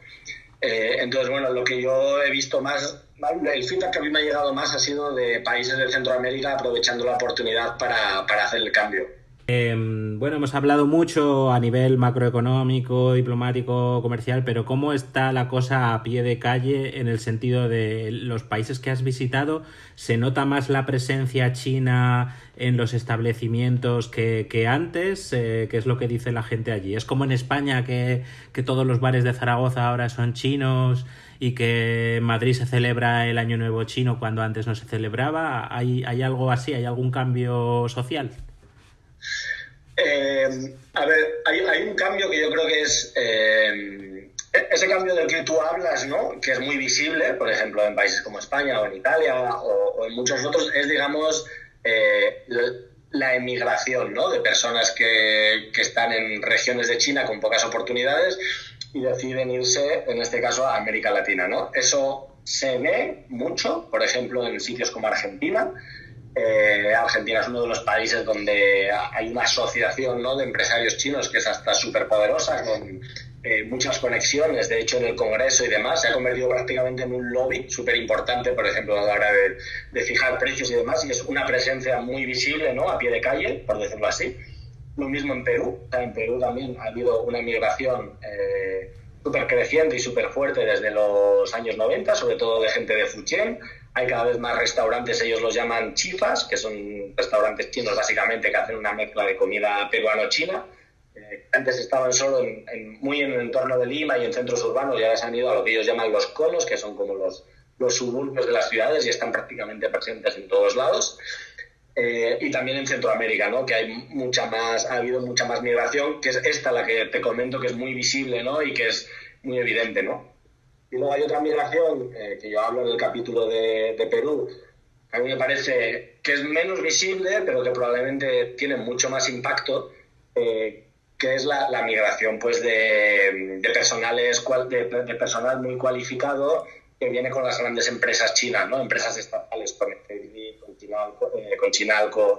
Entonces, bueno, lo que yo he visto más, el feedback que a mí me ha llegado más ha sido de países de Centroamérica aprovechando la oportunidad para hacer el cambio. Bueno, hemos hablado mucho a nivel macroeconómico, diplomático, comercial, pero ¿cómo está la cosa a pie de calle en el sentido de los países que has visitado? ¿Se nota más la presencia china en los establecimientos que antes? ¿Qué es lo que dice la gente allí? ¿Es como en España que todos los bares de Zaragoza ahora son chinos y que en Madrid se celebra el Año Nuevo chino cuando antes no se celebraba? ¿Hay algo así? ¿Hay algún cambio social? A ver, hay un cambio que yo creo que es ese cambio del que tú hablas, ¿no?, que es muy visible, por ejemplo, en países como España o en Italia o en muchos otros, es, digamos, la emigración, ¿no?, de personas que están en regiones de China con pocas oportunidades y deciden irse, en este caso, a América Latina, ¿no? Eso se ve mucho, por ejemplo, en sitios como Argentina. Argentina es uno de los países donde hay una asociación, ¿no?, de empresarios chinos que es hasta súper poderosa, con muchas conexiones. De hecho, en el Congreso y demás se ha convertido prácticamente en un lobby súper importante, por ejemplo, a la hora de fijar precios y demás, y es una presencia muy visible, ¿no?, a pie de calle, por decirlo así. Lo mismo en Perú. O sea, en Perú también ha habido una migración súper creciente y súper fuerte desde los años 90, sobre todo de gente de Fujian. Hay cada vez más restaurantes, ellos los llaman chifas, que son restaurantes chinos básicamente que hacen una mezcla de comida peruano-china. Antes estaban solo muy en el entorno de Lima y en centros urbanos, y ahora se han ido a lo que ellos llaman los conos, que son como los suburbios de las ciudades y están prácticamente presentes en todos lados. Y también en Centroamérica, ¿no?, que ha habido mucha más migración, que es esta la que te comento, que es muy visible, ¿no?, y que es muy evidente, ¿no? Y luego hay otra migración, que yo hablo en el capítulo de Perú, que a mí me parece que es menos visible, pero que probablemente tiene mucho más impacto, que es la migración, pues, de personal muy cualificado que viene con las grandes empresas chinas, ¿no?, empresas estatales, con Chinalco,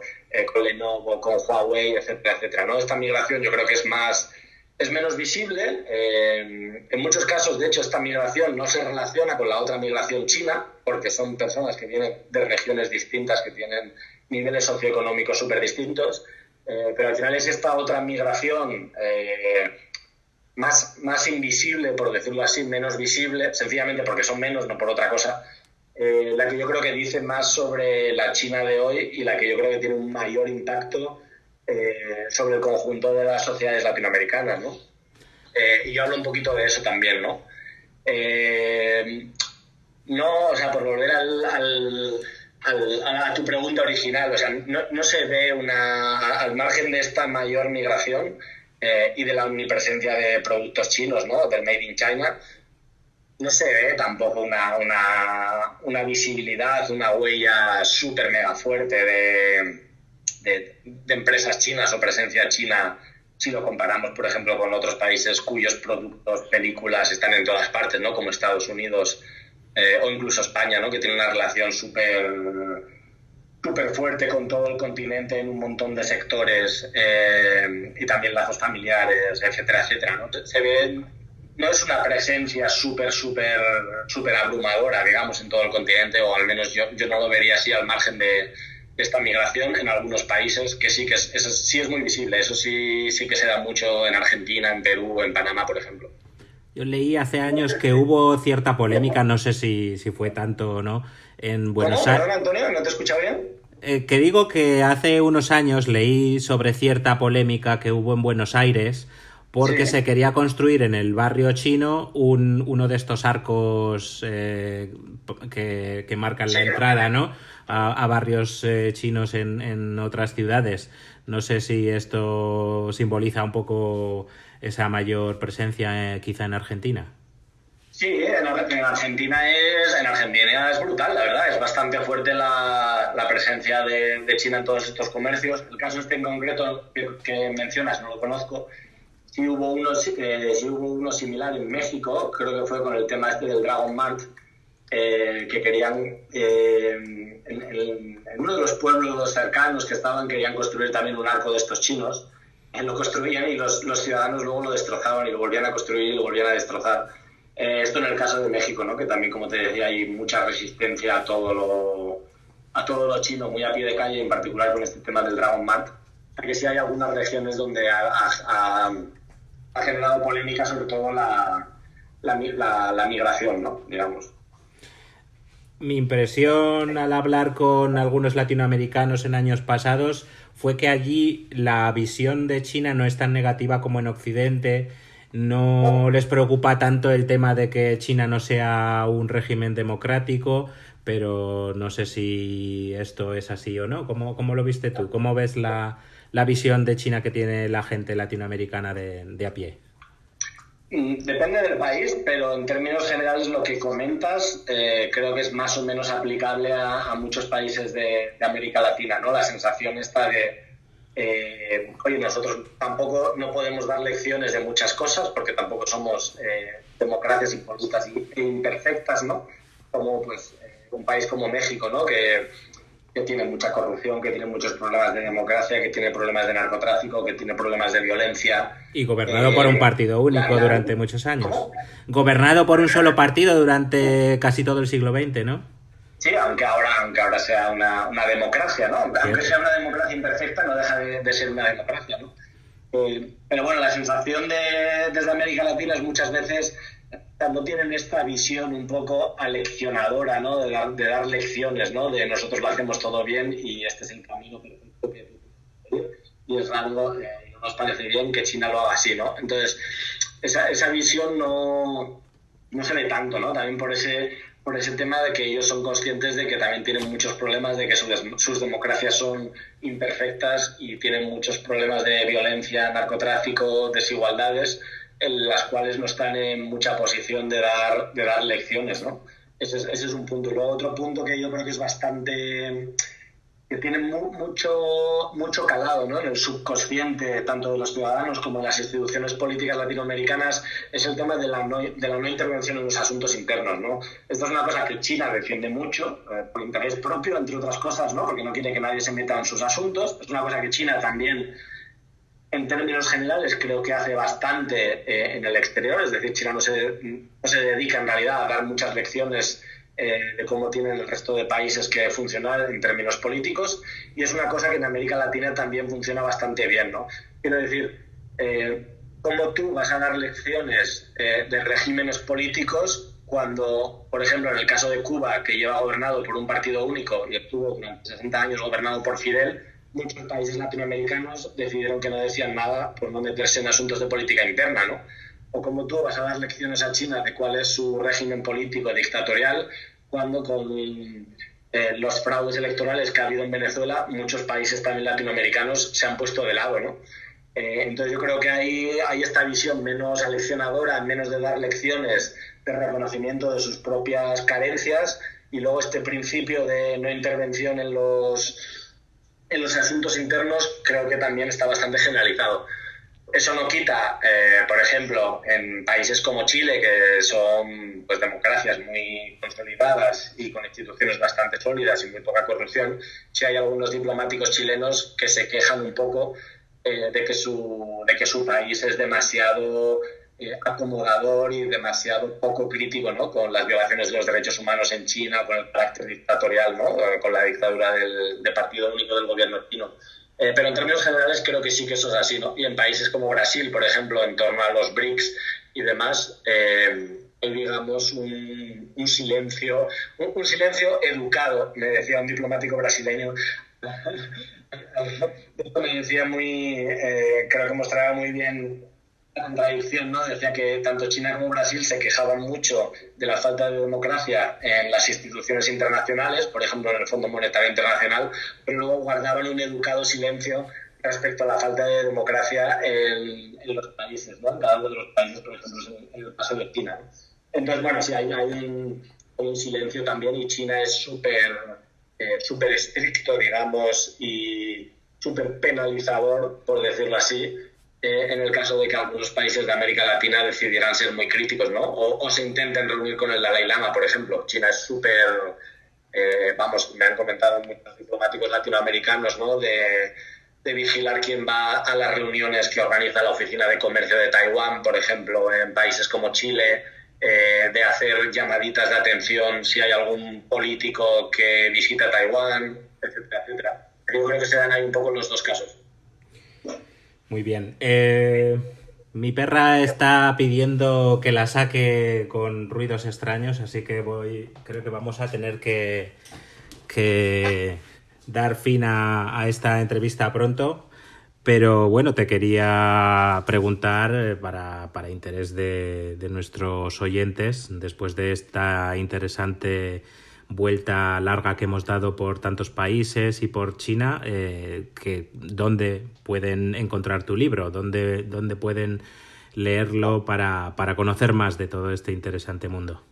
con Lenovo, con Huawei, etcétera, etcétera, ¿no? Esta migración yo creo que es más es menos visible. En muchos casos, de hecho, esta migración no se relaciona con la otra migración china, porque son personas que vienen de regiones distintas, que tienen niveles socioeconómicos súper distintos, pero al final es esta otra migración más invisible, por decirlo así, menos visible, sencillamente porque son menos, no por otra cosa, la que yo creo que dice más sobre la China de hoy y la que yo creo que tiene un mayor impacto sobre el conjunto de las sociedades latinoamericanas, ¿no? Y yo hablo un poquito de eso también, ¿no? No, o sea, por volver a tu pregunta original, o sea, no se ve al margen de esta mayor migración y de la omnipresencia de productos chinos, ¿no? Del Made in China, no se ve tampoco una visibilidad, una huella súper mega fuerte de empresas chinas o presencia china, si lo comparamos, por ejemplo, con otros países cuyos productos, películas están en todas partes, ¿no? Como Estados Unidos o incluso España, ¿no? Que tiene una relación súper fuerte con todo el continente en un montón de sectores y también lazos familiares, etcétera, etcétera, ¿no? No es una presencia súper abrumadora, digamos, en todo el continente, o al menos yo no lo vería así al margen de esta migración en algunos países, que sí que eso sí es muy visible. Eso sí que se da mucho en Argentina, en Perú, en Panamá, por ejemplo. Yo leí hace años que hubo cierta polémica, no sé si fue tanto o no, en Buenos Aires. ¿Perdón, Antonio? ¿No te he escuchado bien? Que digo que hace unos años leí sobre cierta polémica que hubo en Buenos Aires porque se quería construir en el barrio chino uno de estos arcos que marcan la entrada, ¿no? A barrios chinos en otras ciudades. No sé si esto simboliza un poco esa mayor presencia quizá en Argentina. Sí, en Argentina es brutal, la verdad. Es bastante fuerte la presencia de China en todos estos comercios. El caso este en concreto que mencionas, no lo conozco. Sí hubo uno similar en México, creo que fue con el tema este del Dragon Mart, que querían, en uno de los pueblos cercanos que querían construir también un arco de estos chinos. Lo construían y los ciudadanos luego lo destrozaban y lo volvían a construir y lo volvían a destrozar. Esto en el caso de México, ¿no? Que también, como te decía, hay mucha resistencia a todo lo chino, muy a pie de calle, en particular con este tema del Dragon Mart. Que sí hay algunas regiones donde ha generado polémica, sobre todo la migración, ¿no? Digamos. Mi impresión al hablar con algunos latinoamericanos en años pasados fue que allí la visión de China no es tan negativa como en Occidente. No les preocupa tanto el tema de que China no sea un régimen democrático, pero no sé si esto es así o no. ¿Cómo lo viste tú? ¿Cómo ves la visión de China que tiene la gente latinoamericana de a pie? Depende del país, pero en términos generales lo que comentas creo que es más o menos aplicable a muchos países de América Latina, ¿no? La sensación esta de oye, nosotros tampoco no podemos dar lecciones de muchas cosas porque tampoco somos democracias impolutas e imperfectas, ¿no? Como pues un país como México, ¿no? Que tiene mucha corrupción, que tiene muchos problemas de democracia, que tiene problemas de narcotráfico, que tiene problemas de violencia. Y gobernado por un partido único durante muchos años. ¿Cómo? Gobernado por un solo partido durante casi todo el siglo XX, ¿no? Sí, aunque ahora sea una democracia, ¿no? Aunque sea una democracia imperfecta, no deja de ser una democracia, ¿no? Pero bueno, la sensación desde América Latina es muchas veces no tienen esta visión un poco aleccionadora, ¿no? De dar lecciones, ¿no? De nosotros lo hacemos todo bien y este es el camino perfecto y es raro, no nos parece bien que China lo haga así, ¿no? Entonces, esa visión no se ve tanto, ¿no? También por ese tema de que ellos son conscientes de que también tienen muchos problemas, de que sus democracias son imperfectas y tienen muchos problemas de violencia, narcotráfico, desigualdades, en las cuales no están en mucha posición de dar lecciones, ¿no? Ese es un punto. Y luego otro punto que yo creo que es bastante... que tiene mucho calado, ¿no? En el subconsciente tanto de los ciudadanos como de las instituciones políticas latinoamericanas es el tema de la no intervención en los asuntos internos, ¿no? Esto es una cosa que China defiende mucho por interés propio, entre otras cosas, ¿no? Porque no quiere que nadie se meta en sus asuntos. Es una cosa que China también en términos generales creo que hace bastante en el exterior, es decir, China no se dedica en realidad a dar muchas lecciones de cómo tienen el resto de países que funcionar en términos políticos, y es una cosa que en América Latina también funciona bastante bien, ¿no? Quiero decir, ¿cómo tú vas a dar lecciones de regímenes políticos cuando, por ejemplo, en el caso de Cuba, que lleva gobernado por un partido único y estuvo durante 60 años gobernado por Fidel, muchos países latinoamericanos decidieron que no decían nada por no meterse en asuntos de política interna, ¿no? O como tú vas a dar lecciones a China de cuál es su régimen político dictatorial, cuando con los fraudes electorales que ha habido en Venezuela, muchos países también latinoamericanos se han puesto de lado, ¿no? Entonces yo creo que hay esta visión menos aleccionadora, menos de dar lecciones de reconocimiento de sus propias carencias, y luego este principio de no intervención en los asuntos internos creo que también está bastante generalizado. Eso no quita, por ejemplo, en países como Chile, que son pues democracias muy consolidadas y con instituciones bastante sólidas y muy poca corrupción, sí hay algunos diplomáticos chilenos que se quejan un poco de que su país es demasiado acomodador y demasiado poco crítico, ¿no?, con las violaciones de los derechos humanos en China, con el carácter dictatorial, ¿no?, con la dictadura del partido único del gobierno chino. Pero en términos generales creo que sí que eso es así, ¿no? Y en países como Brasil, por ejemplo, en torno a los BRICS y demás, hay, digamos, un silencio educado, me decía un diplomático brasileño. Esto me decía creo que mostraba muy bien la contradicción, ¿no? Decía que tanto China como Brasil se quejaban mucho de la falta de democracia en las instituciones internacionales, por ejemplo en el Fondo Monetario Internacional, pero luego guardaban un educado silencio respecto a la falta de democracia en los países, ¿no? En cada uno de los países, por ejemplo, en el caso de China. Entonces, bueno, sí, hay un silencio también, y China es súper estricto, digamos, y súper penalizador, por decirlo así, en el caso de que algunos países de América Latina decidieran ser muy críticos, ¿no? O se intenten reunir con el Dalai Lama, por ejemplo. China es súper, me han comentado muchos diplomáticos latinoamericanos, ¿no?, de vigilar quién va a las reuniones que organiza la Oficina de Comercio de Taiwán, por ejemplo, en países como Chile, de hacer llamaditas de atención si hay algún político que visita Taiwán, etcétera, etcétera. Yo creo que se dan ahí un poco los dos casos. Muy bien. Mi perra está pidiendo que la saque con ruidos extraños, así que creo que vamos a tener que dar fin a esta entrevista pronto. Pero bueno, te quería preguntar, para interés de nuestros oyentes, después de esta interesante vuelta larga que hemos dado por tantos países y por China, ¿dónde pueden encontrar tu libro? ¿Dónde pueden leerlo para conocer más de todo este interesante mundo?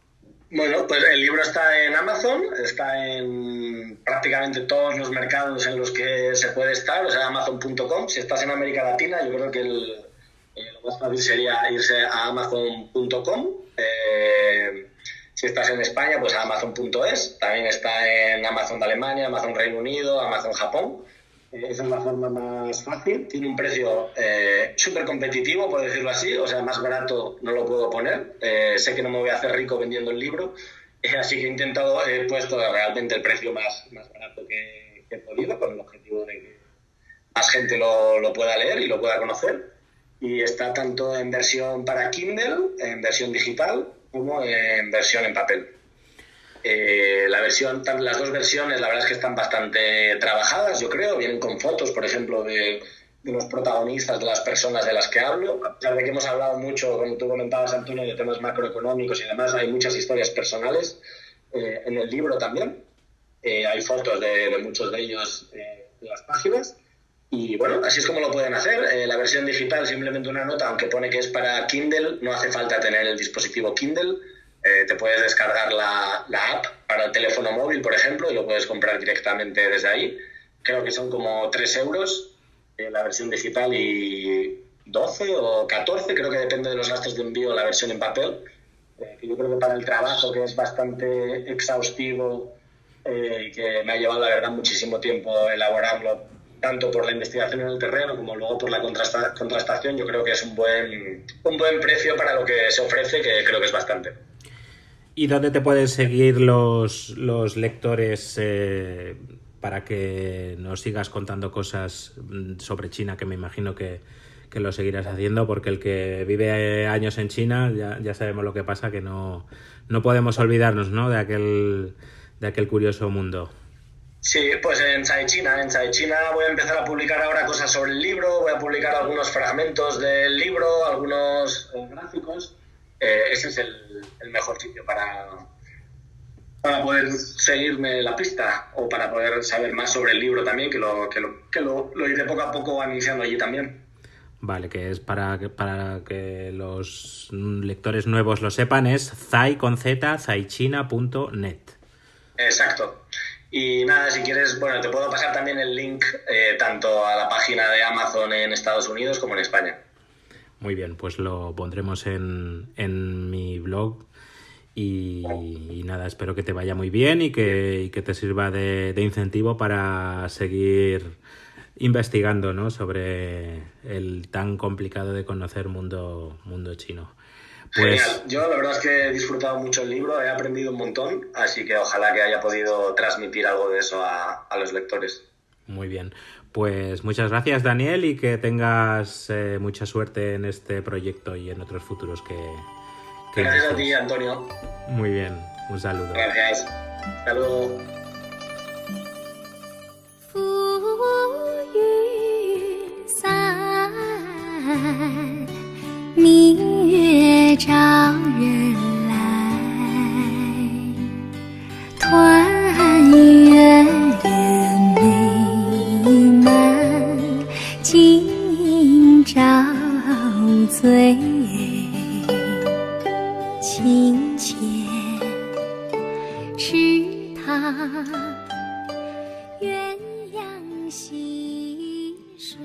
Bueno, pues el libro está en Amazon, está en prácticamente todos los mercados en los que se puede estar, o sea, Amazon.com. Si estás en América Latina, yo creo que lo más fácil sería irse a Amazon.com. Si estás en España, pues a Amazon.es. También está en Amazon de Alemania, Amazon Reino Unido, Amazon Japón. Esa es la forma más fácil. Tiene un precio súper competitivo, por decirlo así. O sea, más barato no lo puedo poner. Sé que no me voy a hacer rico vendiendo el libro. Así que he puesto realmente el precio más barato que he podido, con el objetivo de que más gente lo pueda leer y lo pueda conocer. Y está tanto en versión para Kindle, en versión digital, como en versión en papel. Las dos versiones, la verdad es que están bastante trabajadas, yo creo. Vienen con fotos, por ejemplo, de los protagonistas, de las personas de las que hablo. A pesar de que hemos hablado mucho, como tú comentabas, Antonio, de temas macroeconómicos y demás, hay muchas historias personales en el libro también. Hay fotos de muchos de ellos en las páginas. Y bueno, así es como lo pueden hacer. La versión digital, simplemente una nota, aunque pone que es para Kindle, no hace falta tener el dispositivo Kindle. Te puedes descargar la app para el teléfono móvil, por ejemplo, y lo puedes comprar directamente desde ahí. Creo que son como 3 euros la versión digital y 12 o 14, creo que depende de los gastos de envío, la versión en papel. Que yo creo que para el trabajo, que es bastante exhaustivo y que me ha llevado, la verdad, muchísimo tiempo elaborarlo, tanto por la investigación en el terreno como luego por la contrastación, yo creo que es un buen precio para lo que se ofrece, que creo que es bastante. ¿Y dónde te pueden seguir los lectores para que nos sigas contando cosas sobre China, que me imagino que lo seguirás haciendo, porque el que vive años en China ya sabemos lo que pasa, que no podemos olvidarnos, ¿no?, de aquel curioso mundo. Sí, pues en SciChina voy a empezar a publicar ahora cosas sobre el libro, voy a publicar algunos fragmentos del libro, algunos gráficos. Ese es el mejor sitio para poder seguirme la pista o para poder saber más sobre el libro también, que lo iré poco a poco anunciando allí también. Vale, que es para que los lectores nuevos lo sepan, es scichina.net. Exacto. Y nada, si quieres, bueno, te puedo pasar también el link tanto a la página de Amazon en Estados Unidos como en España. Muy bien, pues lo pondremos en mi blog y nada, espero que te vaya muy bien y que te sirva de incentivo para seguir investigando, ¿no?, sobre el tan complicado de conocer mundo chino. Pues, genial, yo la verdad es que he disfrutado mucho el libro, he aprendido un montón, así que ojalá que haya podido transmitir algo de eso a los lectores. Muy bien, pues muchas gracias, Daniel, y que tengas mucha suerte en este proyecto y en otros futuros que Gracias a ti, Antonio. Muy bien, un saludo. Gracias. Hasta luego. 明月照人来，团圆圆美满，今朝醉，清浅池塘，鸳鸯戏水。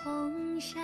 红纱。